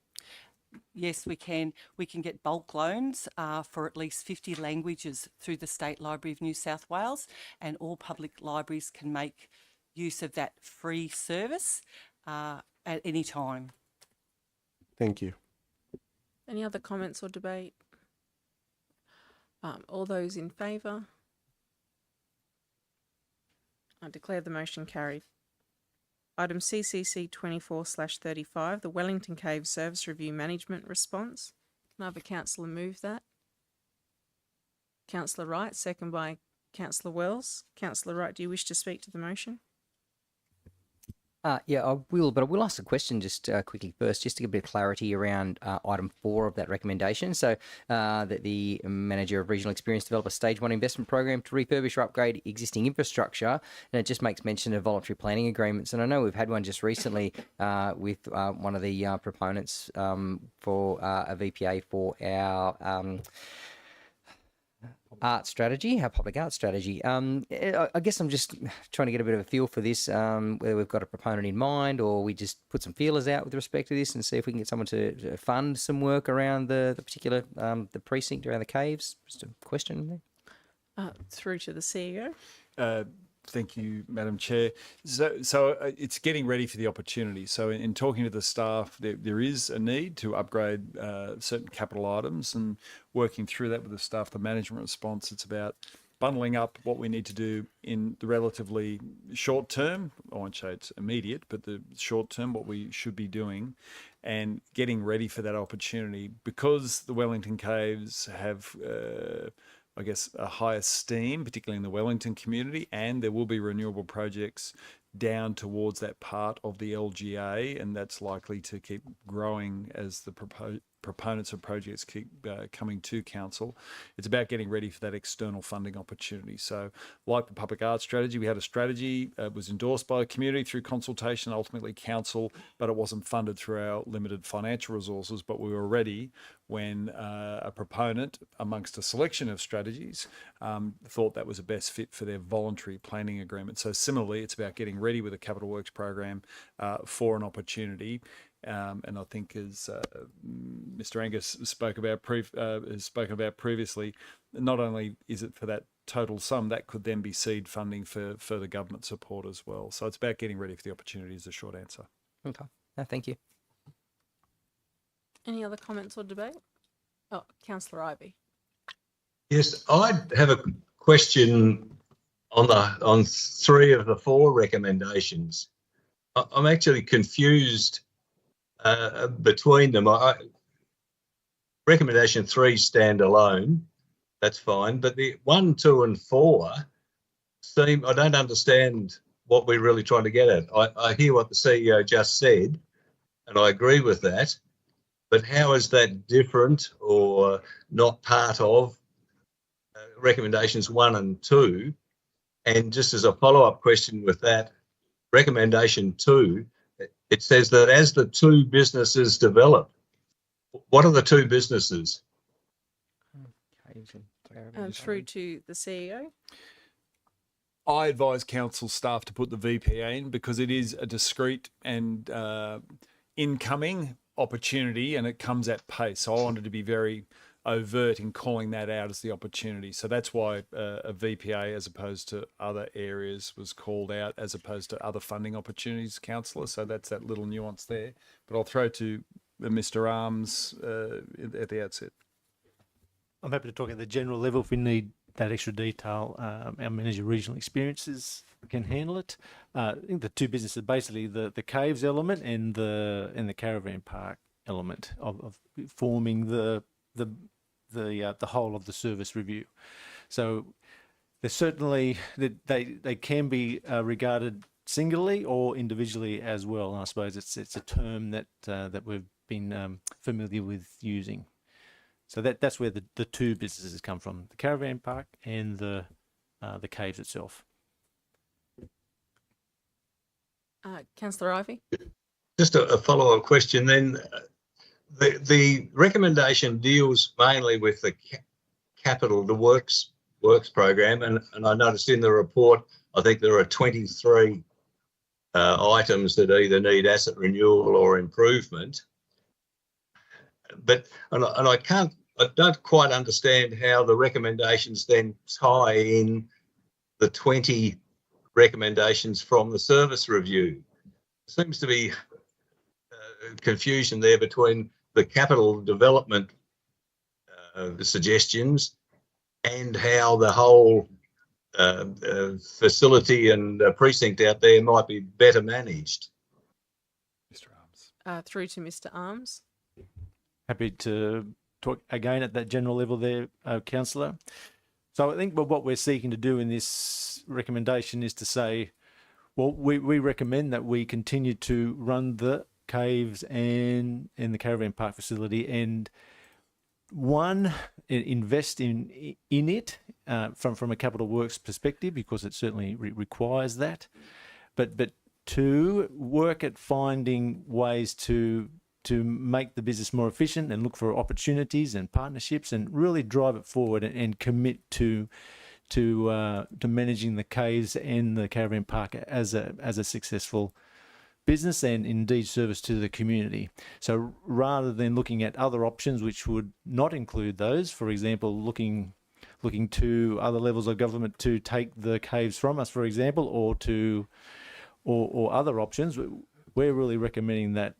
Yes, we can. We can get bulk loans for at least 50 languages through the State Library of New South Wales, and all public libraries can make use of that free service at any time. Thank you. Any other comments or debate? All those in favour? I declare the motion carried. Item CCC 24/35, the Wellington Cave Service Review Management Response. Can I have a councillor move that? Councillor Wright, second by Councillor Wells. Councillor Wright, do you wish to speak to the motion? Yeah, I will, but I will ask a question just quickly first, just to get a bit of clarity around item 4 of that recommendation. So that the manager of regional experience develop a stage 1 investment program to refurbish or upgrade existing infrastructure, and it just makes mention of voluntary planning agreements. And I know we've had one just recently with one of the proponents for a VPA for our art strategy, our public art strategy. I guess I'm just trying to get a bit of a feel for this, whether we've got a proponent in mind or we just put some feelers out with respect to this and see if we can get someone to fund some work around the particular the precinct around the caves. Just a question there. Through to the CEO. Thank you, Madam Chair. So it's getting ready for the opportunity. So in talking to the staff, there is a need to upgrade certain capital items, and working through that with the staff, the management response, it's about bundling up what we need to do in the relatively short term. I won't say it's immediate, but the short term, what we should be doing, and getting ready for that opportunity. Because the Wellington Caves have I guess, a high esteem, particularly in the Wellington community, and there will be renewable projects down towards that part of the LGA, and that's likely to keep growing as the proponents of projects keep coming to council. It's about getting ready for that external funding opportunity. So like the public arts strategy, we had a strategy, it was endorsed by the community through consultation, ultimately council, but it wasn't funded through our limited financial resources, but we were ready when a proponent amongst a selection of strategies thought that was the best fit for their voluntary planning agreement. So similarly, it's about getting ready with a capital works program for an opportunity. And I think, as Mr. Angus spoke about has spoken about previously, not only is it for that total sum, that could then be seed funding for further government support as well. So it's about getting ready for the opportunity is the short answer. Okay. No, thank you. Any other comments or debate? Oh, Councillor Ivey. Yes, I have a question on 3 of the 4 recommendations. I'm actually confused between them. Recommendation 3 standalone, that's fine, but the 1, 2 and 4 I don't understand what we're really trying to get at. I hear what the CEO just said, and I agree with that, but how is that different or not part of recommendations 1 and 2? And just as a follow-up question with that, recommendation 2, it says that as the 2 businesses develop, what are the 2 businesses? Through to the CEO. I advise council staff to put the VPA in because it is a discrete and incoming opportunity, and it comes at pace. So I wanted to be very overt in calling that out as the opportunity. So that's why a VPA as opposed to other areas was called out as opposed to other funding opportunities, councillor. So that's that little nuance there. But I'll throw to Mr. Arms at the outset. I'm happy to talk at the general level. If we need that extra detail, our manager regional experiences can handle it. I think the 2 businesses, basically the caves element and the caravan park element of forming the whole of the service review. So there's certainly they can be regarded singularly or individually as well. And I suppose it's a term that we've been familiar with using. So that's where the 2 businesses come from: the caravan park and the caves itself. Councillor Ivey. Just a follow-up question then. The recommendation deals mainly with the capital, the works program, and I noticed in the report, I think there are 23 items that either need asset renewal or improvement. But I don't quite understand how the recommendations then tie in the 20 recommendations from the service review. There seems to be confusion there between the capital development suggestions and how the whole facility and precinct out there might be better managed. Mr. Arms. Through to Mr. Arms. Happy to talk again at that general level there, councillor. So I think what we're seeking to do in this recommendation is to say, well, we recommend that we continue to run the caves and the caravan park facility, and invest in it from a capital works perspective, because it certainly requires that. But 2, work at finding ways to make the business more efficient and look for opportunities and partnerships and really drive it forward and commit to managing the caves and the caravan park as a successful business and indeed service to the community. So rather than looking at other options which would not include those, for example, looking to other levels of government to take the caves from us, for example, or other options, we're really recommending that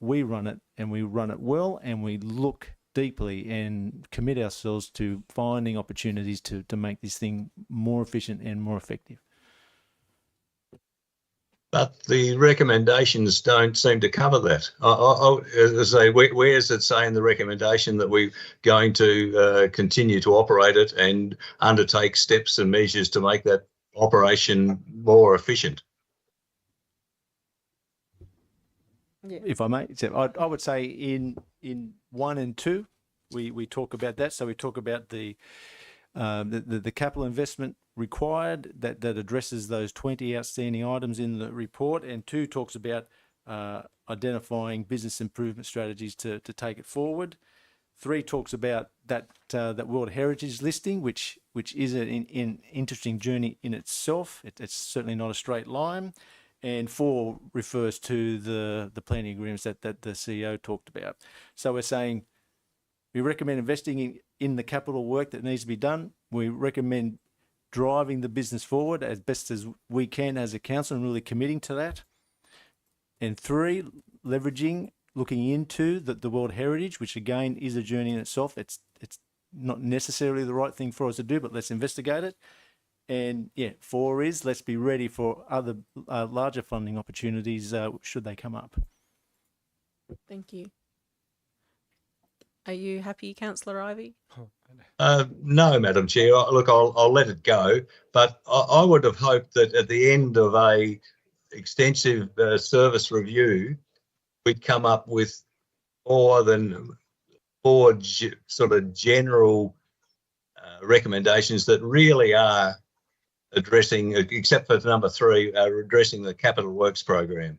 we run it, and we run it well, and we look deeply and commit ourselves to finding opportunities to make this thing more efficient and more effective. But the recommendations don't seem to cover that. As I say, where is it saying the recommendation that we're going to continue to operate it and undertake steps and measures to make that operation more efficient? Yeah. if I may. So I would say in 1 and 2, we talk about that. So we talk about the capital investment required that addresses those 20 outstanding items in the report, and 2 talks about identifying business improvement strategies to take it forward. 3 talks about that World Heritage listing, which is an interesting journey in itself. It's certainly not a straight line. And 4 refers to the planning agreements that the CEO talked about. So we're saying we recommend investing in the capital work that needs to be done. We recommend driving the business forward as best as we can as a council and really committing to that. And 3, looking into the World Heritage, which again is a journey in itself. It's not necessarily the right thing for us to do, but let's investigate it. And 4 is let's be ready for other larger funding opportunities should they come up. Thank you. Are you happy, Councillor Ivey? No, Madam Chair. Look, I'll let it go. But I would have hoped that at the end of a extensive service review, we'd come up with more than 4 sort of general recommendations that really are addressing, except for number 3, addressing the capital works program.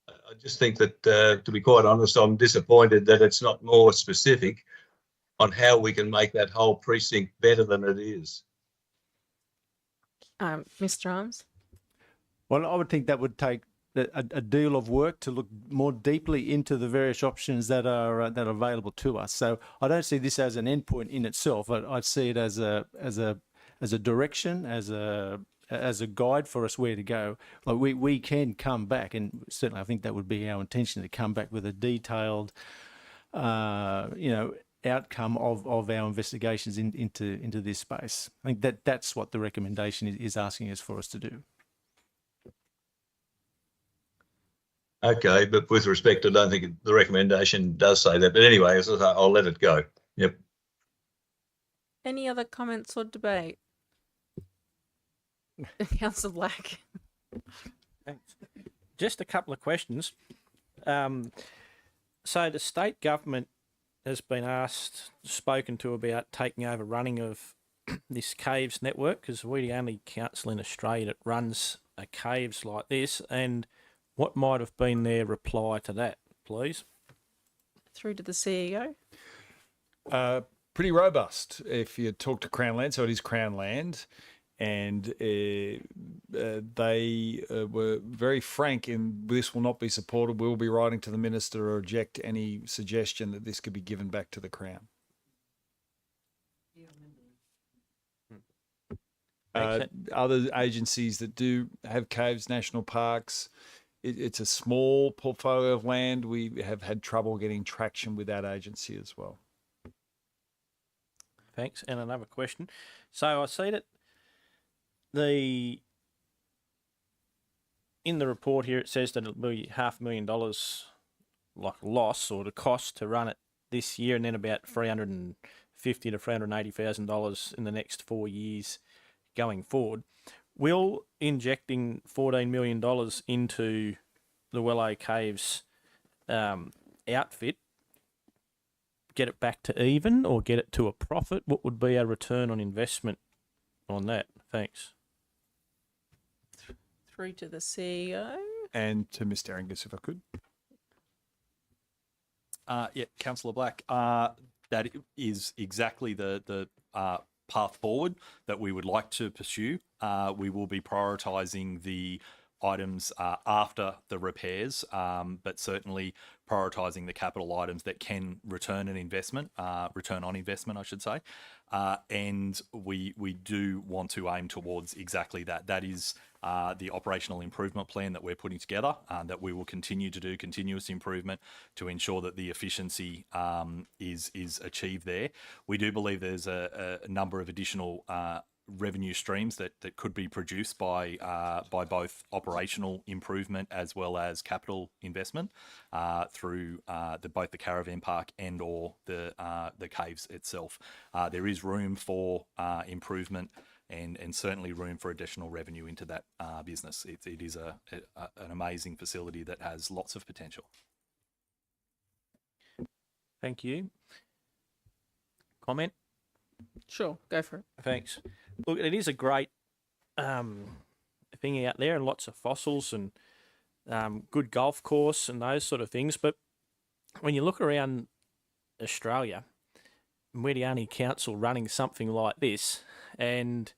I just think that, to be quite honest, I'm disappointed that it's not more specific on how we can make that whole precinct better than it is. Mr. Arms? Well, I would think that would take a deal of work to look more deeply into the various options that are available to us. So I don't see this as an endpoint in itself. I see it as a direction, as a guide for us where to go. Like we can come back, and certainly I think that would be our intention, to come back with a detailed, outcome of our investigations into this space. I think that's what the recommendation is asking us for us to do. Okay, but with respect, I don't think the recommendation does say that. But anyway, as I say, I'll let it go. Yep. Any other comments or debate? Councillor Black. Thanks. Just a couple of questions. So the state government has been spoken to about taking over running of this caves network, because we're the only council in Australia that runs a caves like this. And what might have been their reply to that, please? Through to the CEO. Pretty robust. If you talk to Crown Land, so it is Crown Land, and they were very frank in this will not be supported. We will be writing to the Minister to reject any suggestion that this could be given back to the Crown. Other agencies that do have caves, national parks, it's a small portfolio of land. We have had trouble getting traction with that agency as well. Thanks. And another question. So I see that in the report here, it says that it'll be $500,000 like loss or the cost to run it this year, and then about $350,000 to $380,000 in the next 4 years going forward. Will injecting $14 million into the Wellow Caves outfit get it back to even or get it to a profit? What would be our return on investment on that? Thanks. Through to the CEO. And to Mr. Angus, if I could. Yeah, Councillor Black, that is exactly the path forward that we would like to pursue. We will be prioritising the items after the repairs, but certainly prioritising the capital items that can return on investment, I should say. And we do want to aim towards exactly that. That is the operational improvement plan that we're putting together, that we will continue to do continuous improvement to ensure that the efficiency is achieved there. We do believe there's a number of additional revenue streams that could be produced by both operational improvement as well as capital investment through both the caravan park and or the caves itself. There is room for improvement and certainly room for additional revenue into that business. It is an amazing facility that has lots of potential. Thank you. Comment? Sure, go for it. Thanks. Look, it is a great thing out there, and lots of fossils and good golf course and those sort of things. But when you look around Australia, we're the only council running something like this, and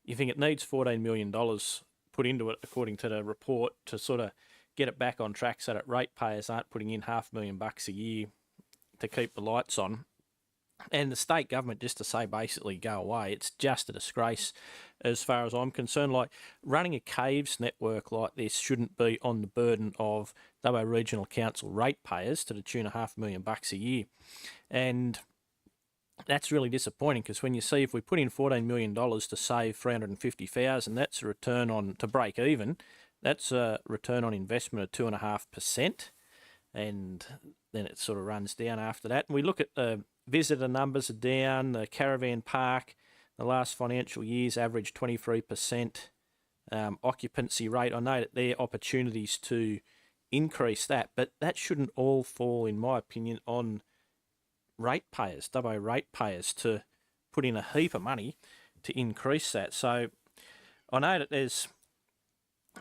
you think it needs $14 million put into it, according to the report, to sort of get it back on track so that ratepayers aren't putting in $500,000 a year to keep the lights on. And the state government just to say basically go away, it's just a disgrace as far as I'm concerned. Like, running a caves network like this shouldn't be on the burden of WA Regional Council ratepayers to the tune of $500,000 a year. And that's really disappointing, because when you see if we put in $14 million to save $350,000, that's a return on, to break even, that's a return on investment of 2.5%. And then it sort of runs down after that. And we look at the visitor numbers are down, the caravan park, the last financial year's averaged 23% occupancy rate. I know that there are opportunities to increase that, but that shouldn't all fall, in my opinion, on ratepayers, WA ratepayers, to put in a heap of money to increase that. So I know that there's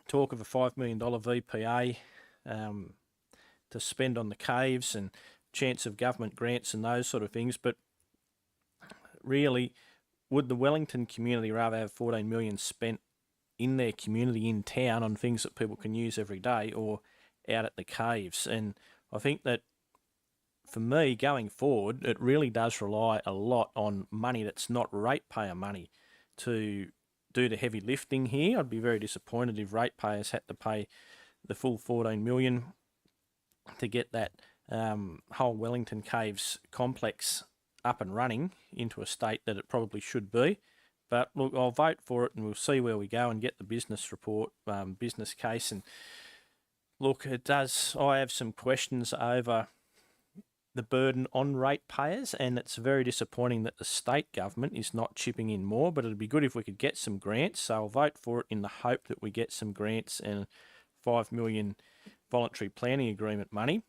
talk of a $5 million VPA to spend on the caves and chance of government grants and those sort of things, but really, would the Wellington community rather have 14 million spent in their community, in town, on things that people can use every day, or out at the caves? And I think that, for me, going forward, it really does rely a lot on money that's not ratepayer money to do the heavy lifting here. I'd be very disappointed if ratepayers had to pay the full 14 million to get that whole Wellington Caves complex up and running into a state that it probably should be. But look, I'll vote for it, and we'll see where we go and get the business report, business case. And look, it does, I have some questions over the burden on ratepayers, and it's very disappointing that the state government is not chipping in more, but it'd be good if we could get some grants. So I'll vote for it in the hope that we get some grants and $5 million voluntary planning agreement money.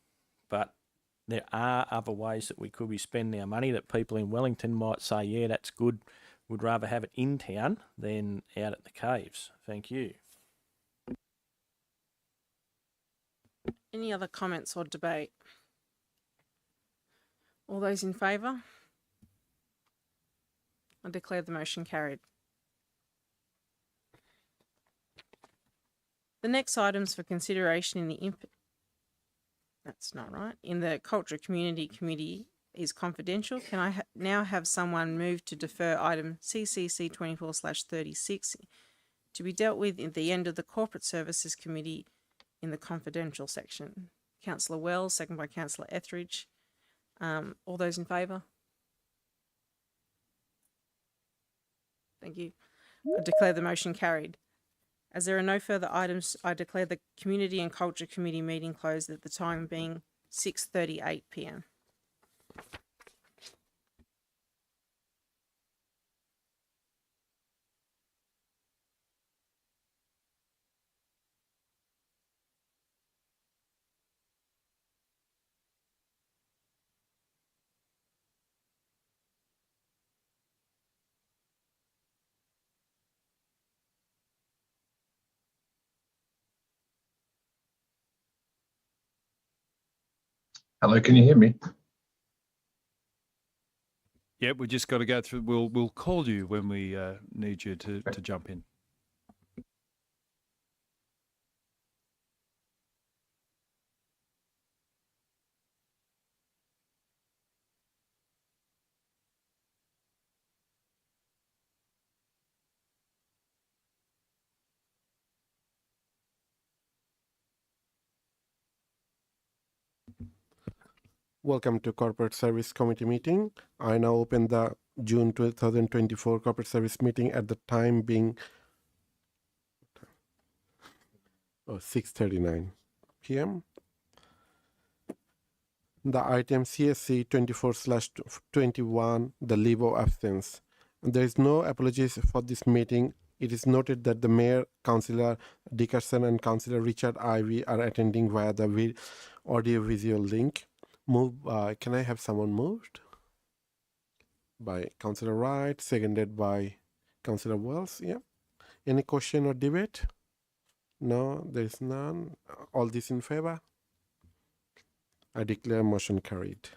But there are other ways that we could be spending our money that people in Wellington might say, yeah, that's good, would rather have it in town than out at the caves. Thank you. Any other comments or debate? All those in favour? I declare the motion carried. The next items for consideration in the that's not right. In the Culture Community Committee is confidential. Can I now have someone move to defer item CCC 24/36 to be dealt with at the end of the Corporate Services Committee in the confidential section? Councillor Wells, second by Councillor Etheridge. All those in favour? Thank you. I declare the motion carried. As there are no further items, I declare the Community and Culture Committee meeting closed at the time being 6:38 p.m. Hello, can you hear me? Yeah, we just got to go through. We'll call you when we need you to jump in. Welcome to Corporate Service Committee meeting. I now open the June 2024 Corporate Service meeting at the time being 6:39 p.m. The item CSC 24/21, the leave of absence. There is no apologies for this meeting. It is noted that the Mayor, Councillor Dickerson and Councillor Richard Ivey are attending via the audio-visual link. Moved by, can I have someone moved? By Councillor Wright, seconded by Councillor Wells. Yeah. Any question or debate? No, there is none. All this in favor? I declare motion carried.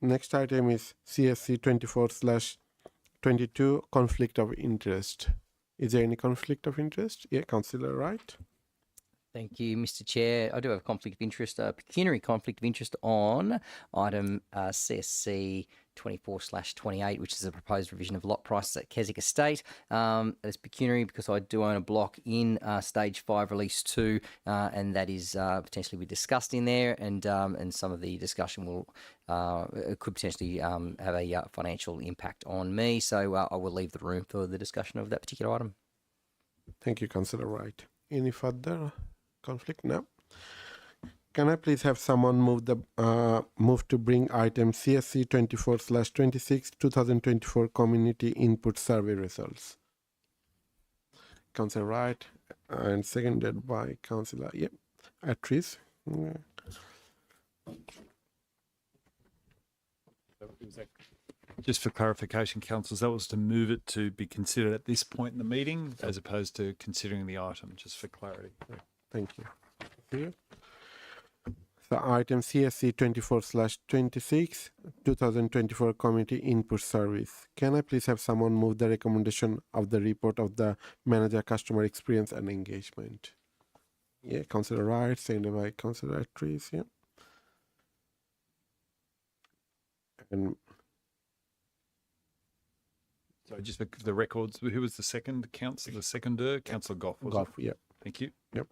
Next item is CSC 24/22 conflict of interest. Is there any conflict of interest? Yeah, Councillor Wright. Thank you, Mr. Chair. I do have a conflict of interest, pecuniary conflict of interest on item CSC 24/28, which is a proposed revision of lot prices at Keswick Estate. It's pecuniary because I do own a block in Stage 5 Release 2, and that is potentially be discussed in there, and some of the discussion will could potentially have a financial impact on me. So I will leave the room for the discussion of that particular item. Thank you, Councillor Wright. Any further conflict? No. Can I please have someone move to bring item CSC 24/26 2024 community input survey results? Councillor Wright, and seconded by Councillor Atris. Just for clarification, councillors, that was to move it to be considered at this point in the meeting as opposed to considering the item, just for clarity. Thank you. Here. So item CSC 24/26 2024 community input service. Can I please have someone move the recommendation of the report of the manager customer experience and engagement? Yeah, Councillor Wright, seconded by Councillor Atris. Yeah. And So just for the records, who was the second councillor? The seconder, Councillor Goff. Was Goff, it? yeah. Thank you. Yep.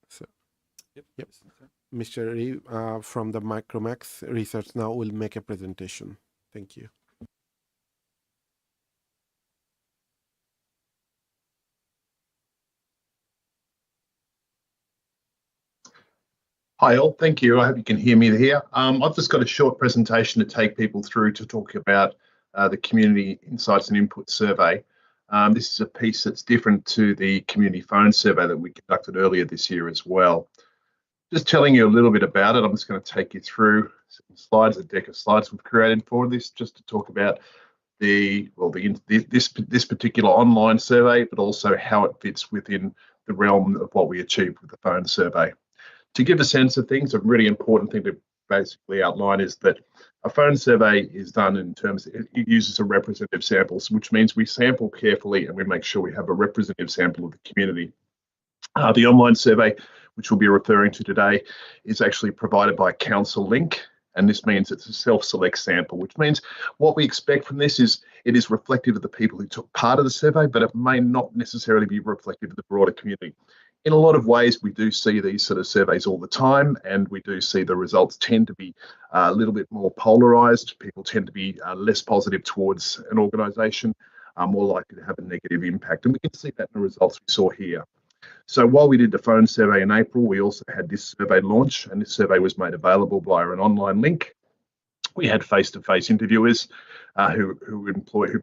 So, Yep. Mr. Reeve from the Micromax Research now will make a presentation. Thank you. Hi all, thank you. I hope you can hear me here. I've just got a short presentation to take people through to talk about the Community Insights and Input Survey. This is a piece that's different to the community phone survey that we conducted earlier this year as well. Just telling you a little bit about it, I'm just going to take you through some slides, a deck of slides we've created for this, just to talk about this particular online survey, but also how it fits within the realm of what we achieved with the phone survey. To give a sense of things, a really important thing to basically outline is that a phone survey is done in terms, it uses a representative samples, which means we sample carefully and we make sure we have a representative sample of the community. The online survey, which we'll be referring to today, is actually provided by Council Link, and this means it's a self-select sample, which means what we expect from this is it is reflective of the people who took part of the survey, but it may not necessarily be reflective of the broader community. In a lot of ways, we do see these sort of surveys all the time, and we do see the results tend to be a little bit more polarised. People tend to be less positive towards an organisation, more likely to have a negative impact. And we can see that in the results we saw here. So while we did the phone survey in April, we also had this survey launch, and this survey was made available via an online link. We had face-to-face interviewers who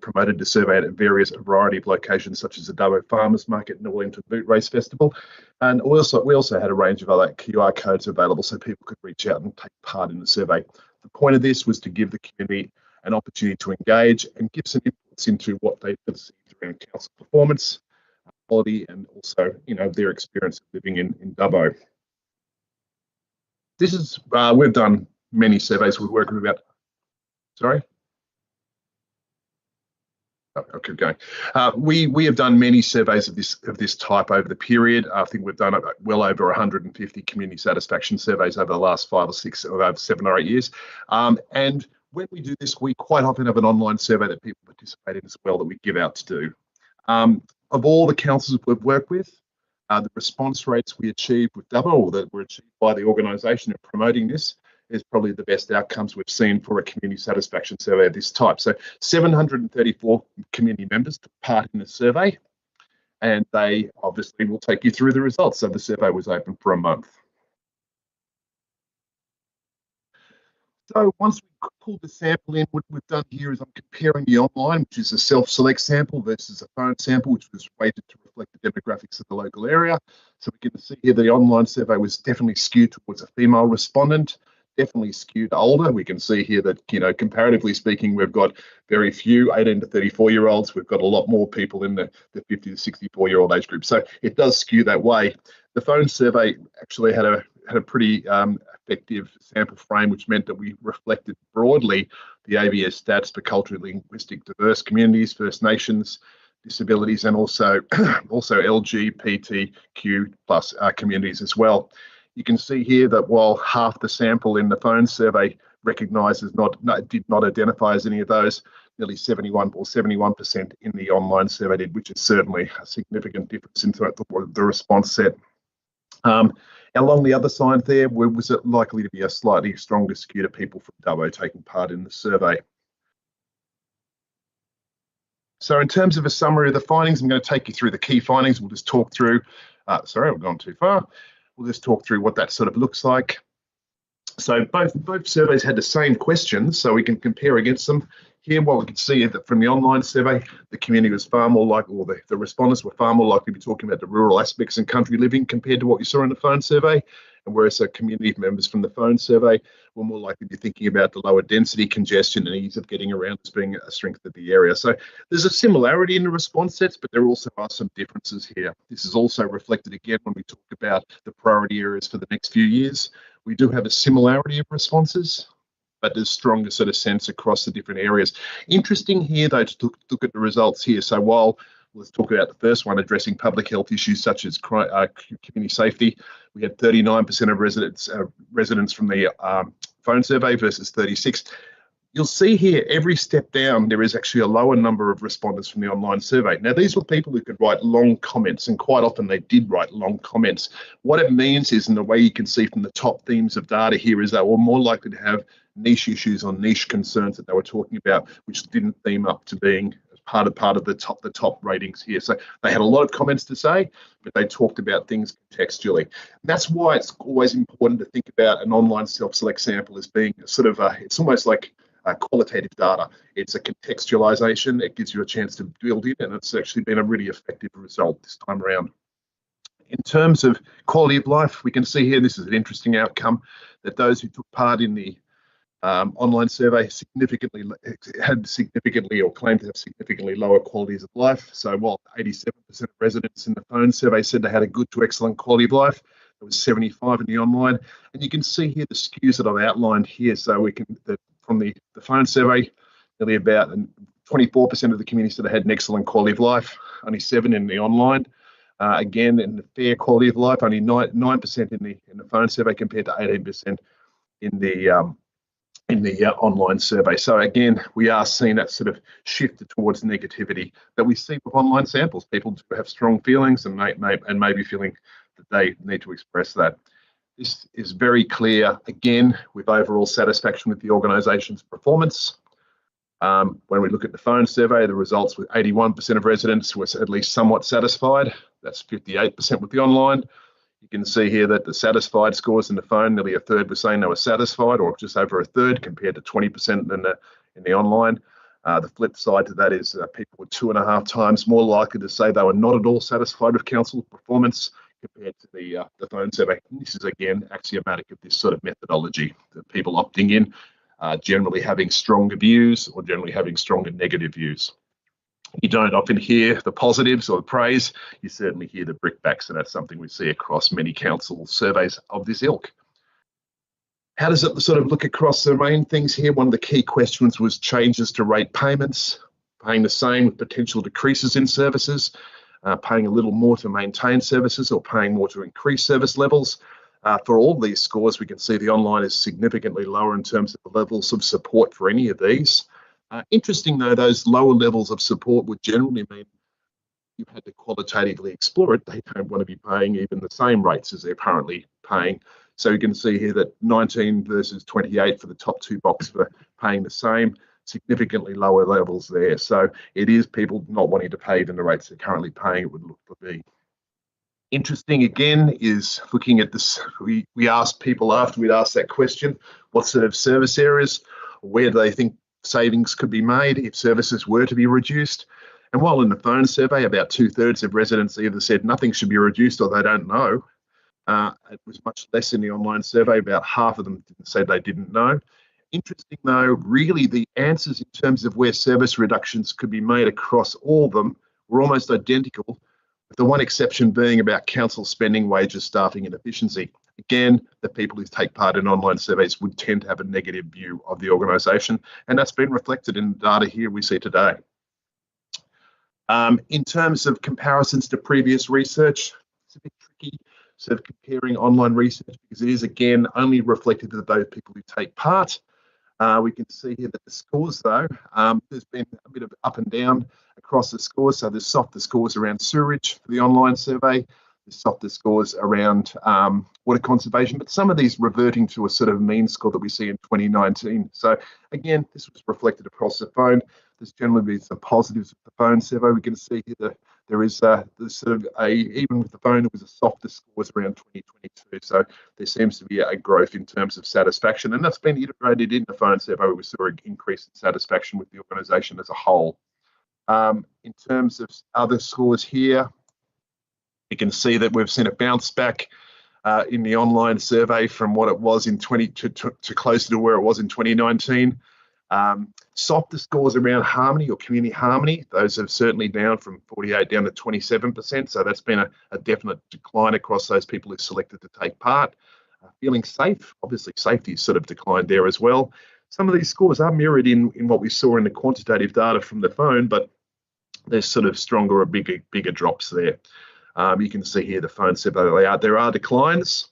promoted the survey at various variety of locations, such as the Dubbo Farmers Market and the Wellington Boot Race Festival. And we also had a range of other QR codes available so people could reach out and take part in the survey. The point of this was to give the community an opportunity to engage and give some inputs into what they perceived around council performance, quality, and also, their experience of living in Dubbo. This is we've done many surveys. We've worked with about. Sorry. I'll keep going. We have done many surveys of this type over the period. I think we've done well over 150 community satisfaction surveys over the last 5 or 6, or over 7 or 8 years. And when we do this, we quite often have an online survey that people participate in as well that we give out to do. Of all the councils we've worked with, the response rates we achieved with Dubbo, or that were achieved by the organisation in promoting this, is probably the best outcomes we've seen for a community satisfaction survey of this type. So 734 community members took part in the survey, and they obviously will take you through the results. So the survey was open for a month. So once we pulled the sample in, what we've done here is I'm comparing the online, which is a self-select sample, versus a phone sample, which was weighted to reflect reflect the demographics of the local area. So we can see here the online survey was definitely skewed towards a female respondent, definitely skewed older. We can see here that, you know, comparatively speaking, we've got very few 18 to 34-year-olds. We've got a lot more people in the 50 to 64-year-old age group. So it does skew that way. The phone survey actually had a pretty effective sample frame, which meant that we reflected broadly the ABS stats for culturally linguistic diverse communities, First Nations, disabilities, and also LGBTQ plus communities as well. You can see here that while half the sample in the phone survey recognises did not identify as any of those, nearly 71% in the online survey did, which is certainly a significant difference in the response set. Along the other side there, was it likely to be a slightly stronger skew to people from Dubbo taking part in the survey? So in terms of a summary of the findings, I'm going to take you through the key findings. We'll just talk through, sorry, I've gone too far. We'll just talk through what that sort of looks like. So both surveys had the same questions, so we can compare against them. Here, what we can see is that from the online survey, the community was far more likely, or the respondents were far more likely to be talking about the rural aspects and country living compared to what you saw in the phone survey. And whereas community members from the phone survey were more likely to be thinking about the lower density, congestion, and ease of getting around as being a strength of the area. So there's a similarity in the response sets, but there also are some differences here. This is also reflected again when we talk about the priority areas for the next few years. We do have a similarity of responses, but there's stronger sort of sense across the different areas. Interesting here, though, to look at the results here. So while let's talk about the first one, addressing public health issues such as community safety, we had 39% of residents from the phone survey versus 36%. You'll see here, every step down, there is actually a lower number of respondents from the online survey. Now, these were people who could write long comments, and quite often they did write long comments. What it means is, and the way you can see from the top themes of data here, is they were more likely to have niche issues or niche concerns that they were talking about, which didn't theme up to being part of the top ratings here. So they had a lot of comments to say, but they talked about things contextually. And that's why it's always important to think about an online self-select sample as being sort of it's almost like qualitative data. It's a contextualization. It gives you a chance to build in, and it's actually been a really effective result this time around. In terms of quality of life, we can see here, this is an interesting outcome, that those who took part in the online survey had significantly or claimed to have significantly lower qualities of life. So while 87% of residents in the phone survey said they had a good to excellent quality of life, there was 75 in the online. And you can see here the skews that I've outlined here. So we can, from the phone survey, nearly about 24% of the community said they had an excellent quality of life, only 7% in the online. Again, in the fair quality of life, only 9% in the phone survey compared to 18% in the online survey. So again, we are seeing that sort of shift towards negativity that we see with online samples. People do have strong feelings and maybe feeling that they need to express that. This is very clear, again, with overall satisfaction with the organisation's performance. When we look at the phone survey, the results with 81% of residents were at least somewhat satisfied. That's 58% with the online. You can see here that the satisfied scores in the phone, nearly a third were saying they were satisfied, or just over a third compared to 20% in the online. The flip side to that is people were 2.5 times more likely to say they were not at all satisfied with council performance compared to the phone survey. And this is, again, axiomatic of this sort of methodology, that people opting in generally having stronger views or generally having stronger negative views. You don't often hear the positives or the praise. You certainly hear the brickbacks, and that's something we see across many council surveys of this ilk. How does it sort of look across the main things here? One of the key questions was changes to rate payments, paying the same with potential decreases in services, paying a little more to maintain services, or paying more to increase service levels. For all these scores, we can see the online is significantly lower in terms of the levels of support for any of these. Interesting, though, those lower levels of support would generally mean you've had to qualitatively explore it. They don't want to be paying even the same rates as they're currently paying. So you can see here that 19 versus 28 for the top two boxes for paying the same, significantly lower levels there. So it is people not wanting to pay even the rates they're currently paying, it would look to be. Interesting, again, is looking at this. We asked people after we'd asked that question, what sort of service areas, where do they think savings could be made if services were to be reduced? And while in the phone survey, about 2/3 of residents either said nothing should be reduced or they don't know, it was much less in the online survey. About half of them said they didn't know. Interesting though, really the answers in terms of where service reductions could be made across all of them were almost identical, with the one exception being about council spending, wages, staffing and efficiency. Again, the people who take part in online surveys would tend to have a negative view of the organisation, and that's been reflected in the data here we see today. In terms of comparisons to previous research, it's a bit tricky sort of comparing online research because it is again only reflective of those people who take part. We can see here that the scores though, there's been a bit of up and down across the scores. So there's softer scores around sewerage for the online survey, there's softer scores around water conservation, but some of these reverting to a sort of mean score that we see in 2019. So again, this was reflected across the phone. There's generally been some positives with the phone survey. We can see here that there is sort of even with the phone, it was a softer scores around 2022. So there seems to be a growth in terms of satisfaction, and that's been iterated in the phone survey. We saw an increase in satisfaction with the organisation as a whole. In terms of other scores here, you can see that we've seen a bounce back in the online survey from what it was in to closer to where it was in 2019. Softer scores around harmony or community harmony, those have certainly down from 48 down to 27%. So that's been a definite decline across those people who selected to take part. Feeling safe, obviously safety sort of declined there as well. Some of these scores are mirrored in what we saw in the quantitative data from the phone, but there's sort of stronger or bigger drops there. You can see here the phone survey, there are declines,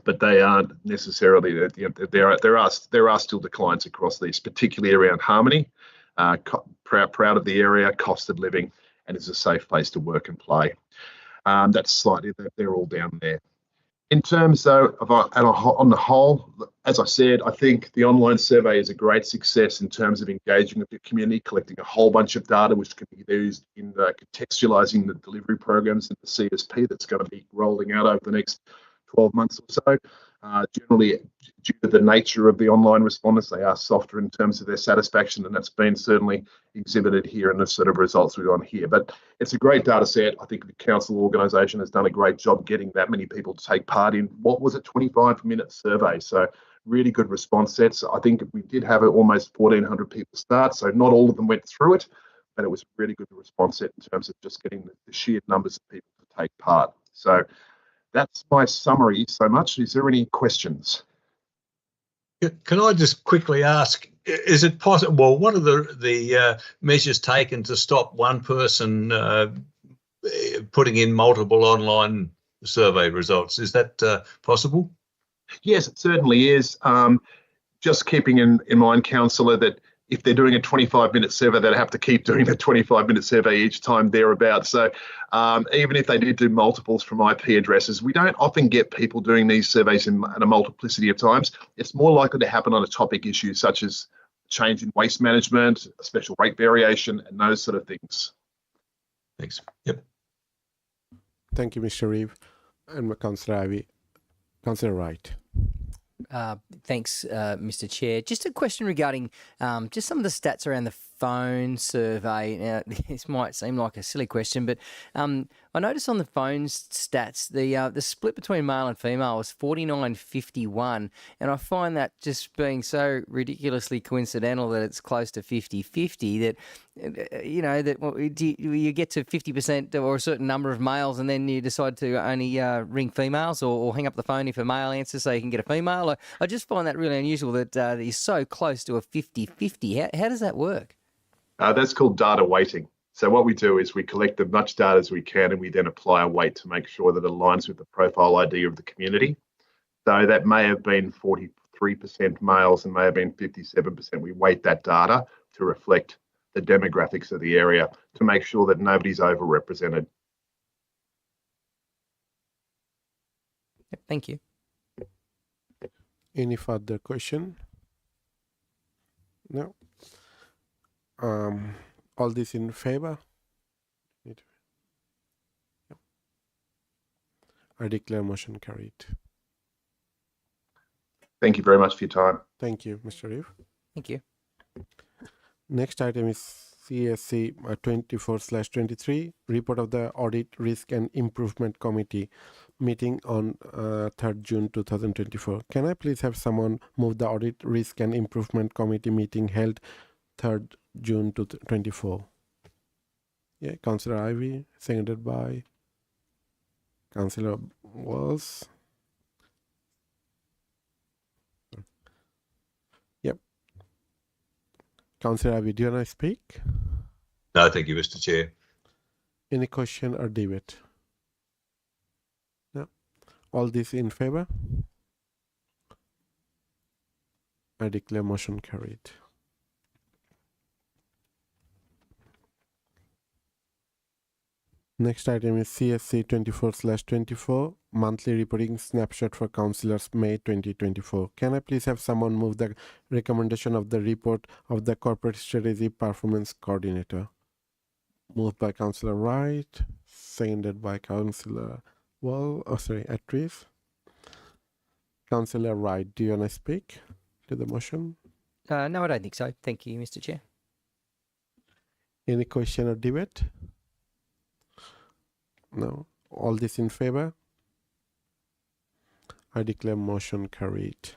but they aren't necessarily, there are still declines across these, particularly around harmony, proud of the area, cost of living, and is a safe place to work and play. That's slightly, they're all down there. In terms though of on the whole, as I said, I think the online survey is a great success in terms of engaging with the community, collecting a whole bunch of data which can be used in contextualising the delivery programs and the CSP that's going to be rolling out over the next 12 months or so. Generally, due to the nature of the online respondents, they are softer in terms of their satisfaction, and that's been certainly exhibited here in the sort of results we've got here. But it's a great data set. I think the council organisation has done a great job getting that many people to take part in what was a 25-minute survey. So really good response sets. I think we did have almost 1,400 people start, so not all of them went through it, but it was a really good response set in terms of just getting the sheer numbers of people to take part. So that's my summary so much. Is there any questions? Can I just quickly ask, is it possible, well, what are the measures taken to stop one person putting in multiple online survey results? Is that possible? Yes, it certainly is. Just keeping in mind, councillor, that if they're doing a 25-minute survey, they'd have to keep doing the 25-minute survey each time thereabouts. So even if they did do multiples from IP addresses, we don't often get people doing these surveys in a multiplicity of times. It's more likely to happen on a topic issue such as change in waste management, a special rate variation, and those sort of things. Thanks. Yep. Thank you, Mr. Reeve. And Councillor Ivey. Councillor Wright. Thanks, Mr. Chair. Just a question regarding just some of the stats around the phone survey. Now, this might seem like a silly question, but I noticed on the phone stats, the split between male and female was 49-51, and I find that just being so ridiculously coincidental that it's close to 50-50 that, you get to 50% or a certain number of males and then you decide to only ring females or hang up the phone if a male answers so you can get a female. I just find that really unusual that you're so close to a 50-50. How does that work? That's called data weighting. So what we do is we collect as much data as we can and we then apply a weight to make sure that it aligns with the profile ID of the community. So that may have been 43% males and may have been 57%. We weight that data to reflect the demographics of the area to make sure that nobody's overrepresented. Thank you. Any further question? No. All this in favor? I declare motion carried. Thank you very much for your time. Thank you, Mr. Reeve. Thank you. Next item is CSC 24/23, report of the Audit Risk and Improvement Committee meeting on 3rd June 2024. Can I please have someone move the Audit Risk and Improvement Committee meeting held 3rd June 2024? Yeah, Councillor Ivy, seconded by Councillor Walls. Yep. Councillor Ivy, do you want to speak? No, thank you, Mr. Chair. Any question or debate? No. All this in favor? I declare motion carried. Next item is CSC 24/24, monthly reporting snapshot for councillors May 2024. Can I please have someone move the recommendation of the report of the Corporate Strategy Performance Coordinator? Moved by Councillor Wright, seconded by Councillor Atrees. Councillor Wright, do you want to speak to the motion? No, I don't think so. Thank you, Mr. Chair. Any question or debate? No. All this in favor? I declare motion carried.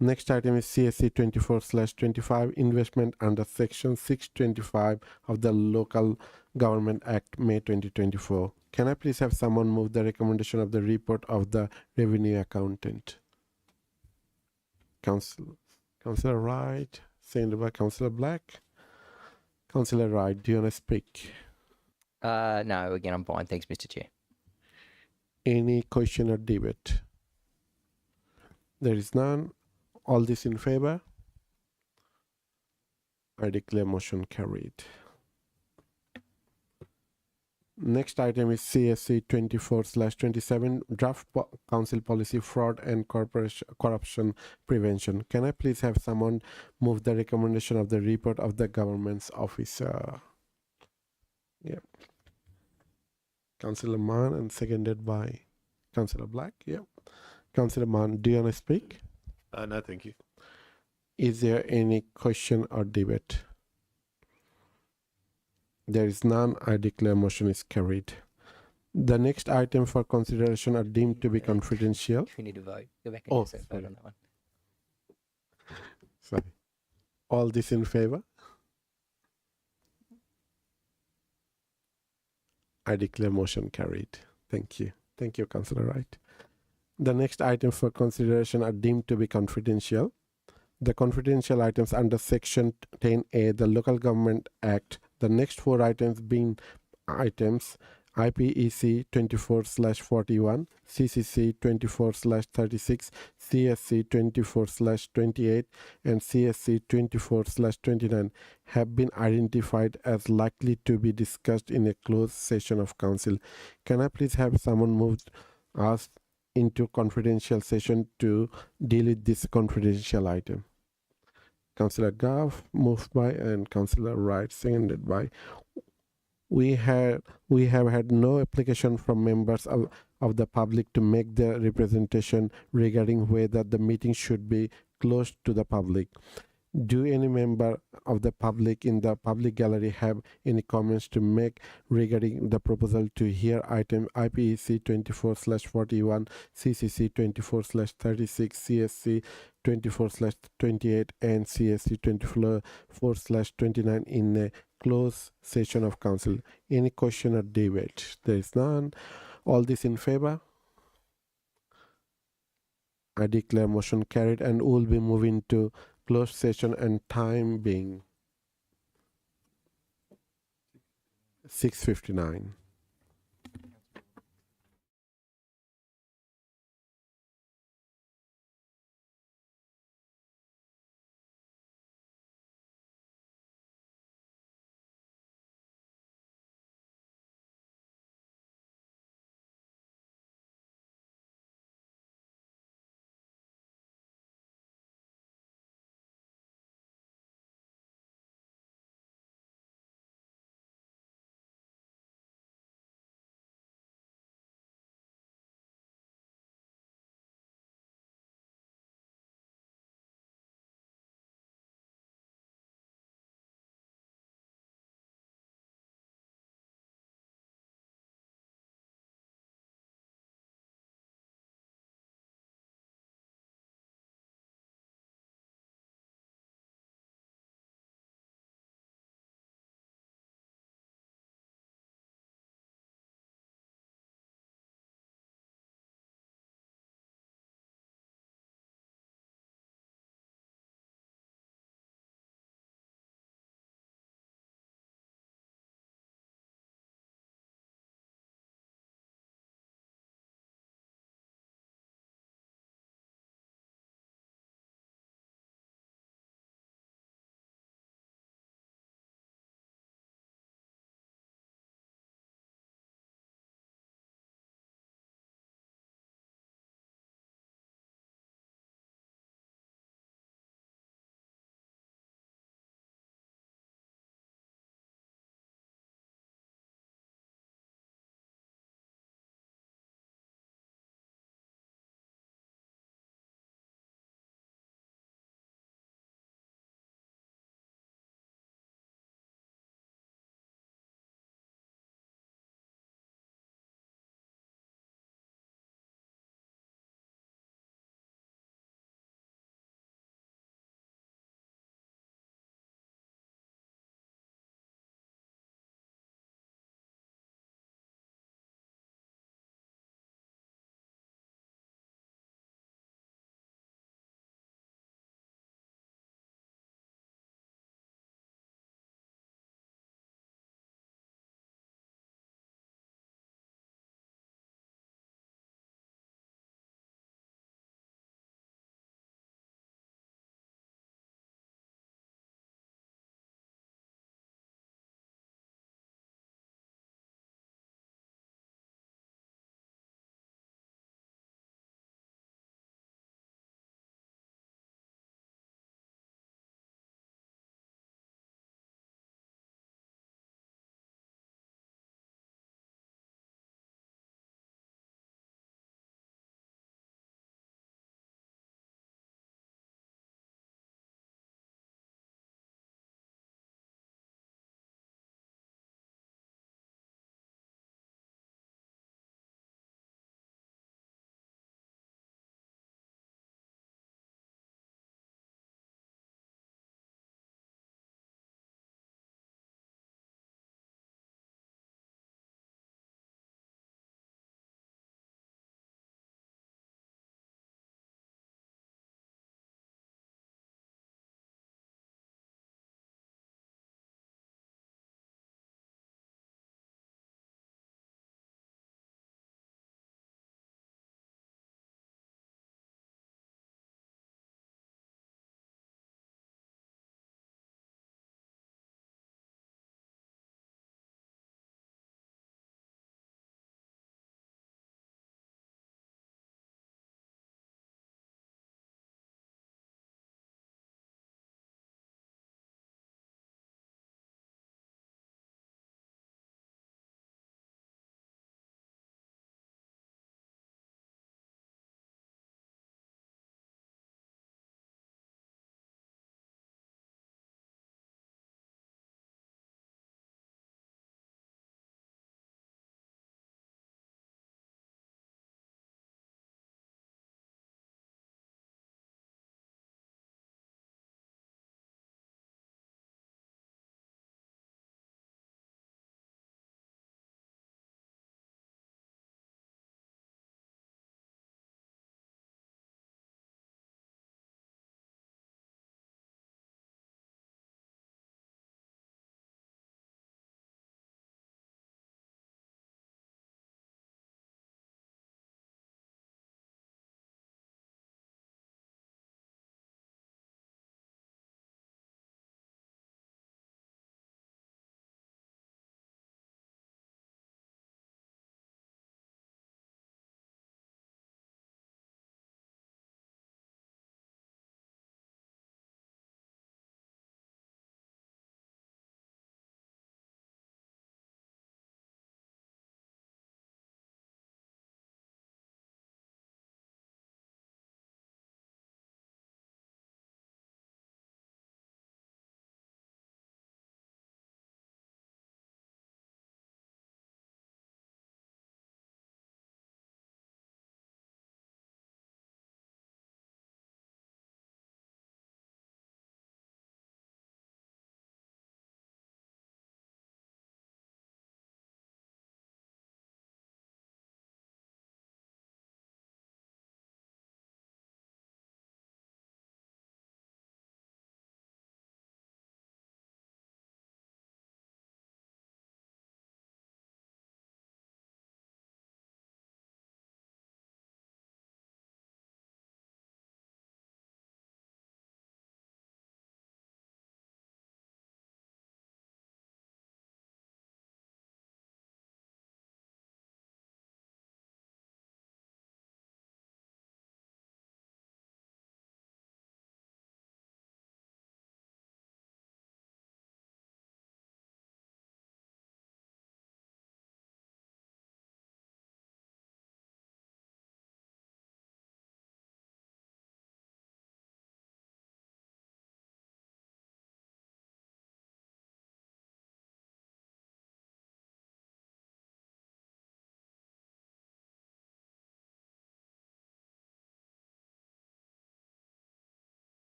Next item is CSC 24/25, investment under Section 625 of the Local Government Act, May 2024. Can I please have someone move the recommendation of the report of the revenue accountant? Councillor Wright, seconded by Councillor Black. Councillor Wright, do you want to speak? No, again, I'm fine. Thanks, Mr. Chair. Any question or debate? There is none. All this in favor? I declare motion carried. Next item is CSC 24/27, draft council policy fraud and corruption prevention. Can I please have someone move the recommendation of the report of the government's officer? Yep. Councillor Mann and seconded by Councillor Black. Yep. Councillor Mann, do you want to speak? No, thank you. Is there any question or debate? There is none. I declare motion is carried. The next item for consideration are deemed to be confidential. We need to vote. Go back and vote on that one. Sorry. All this in favor? I declare motion carried. Thank you. Thank you, Councillor Wright. The next item for consideration are deemed to be confidential. The confidential items under Section 10A, the Local Government Act. The next four items being items IPEC 24/41, CCC 24/36, CSC 24/28, and CSC 24/29 have been identified as likely to be discussed in a closed session of council. Can I please have someone move us into confidential session to deal with this confidential item? Councillor Goff, moved by, and Councillor Wright, seconded by. We have had no application from members of the public to make their representation regarding whether the meeting should be closed to the public. Do any member of the public in the public gallery have any comments to make regarding the proposal to hear item IPEC 24/41, CCC 24/36, CSC 24/28, and CSC 24/29 in a closed session of council? Any question or debate? There is none. All this in favor? I declare motion carried, and we'll be moving to closed session, and time being 6:59.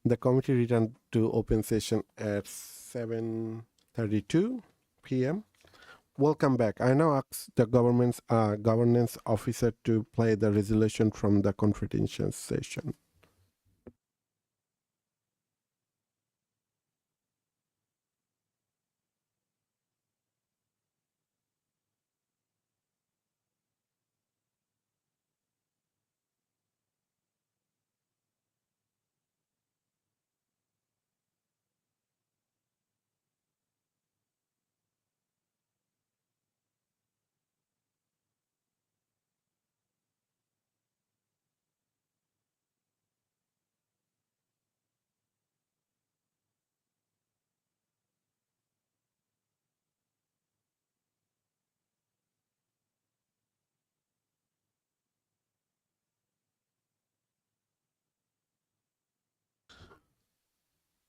The committee returned to open session at 7:32 p.m. Welcome back. I now ask the government's governance officer to play the resolution from the confidential session.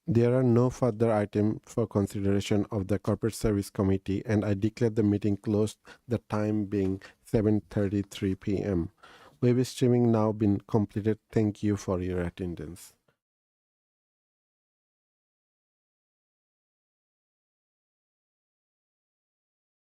There are no further items for consideration of the Corporate Service Committee, and I declare the meeting closed, the time being 7:33 p.m. Web streaming now been completed. Thank you for your attendance.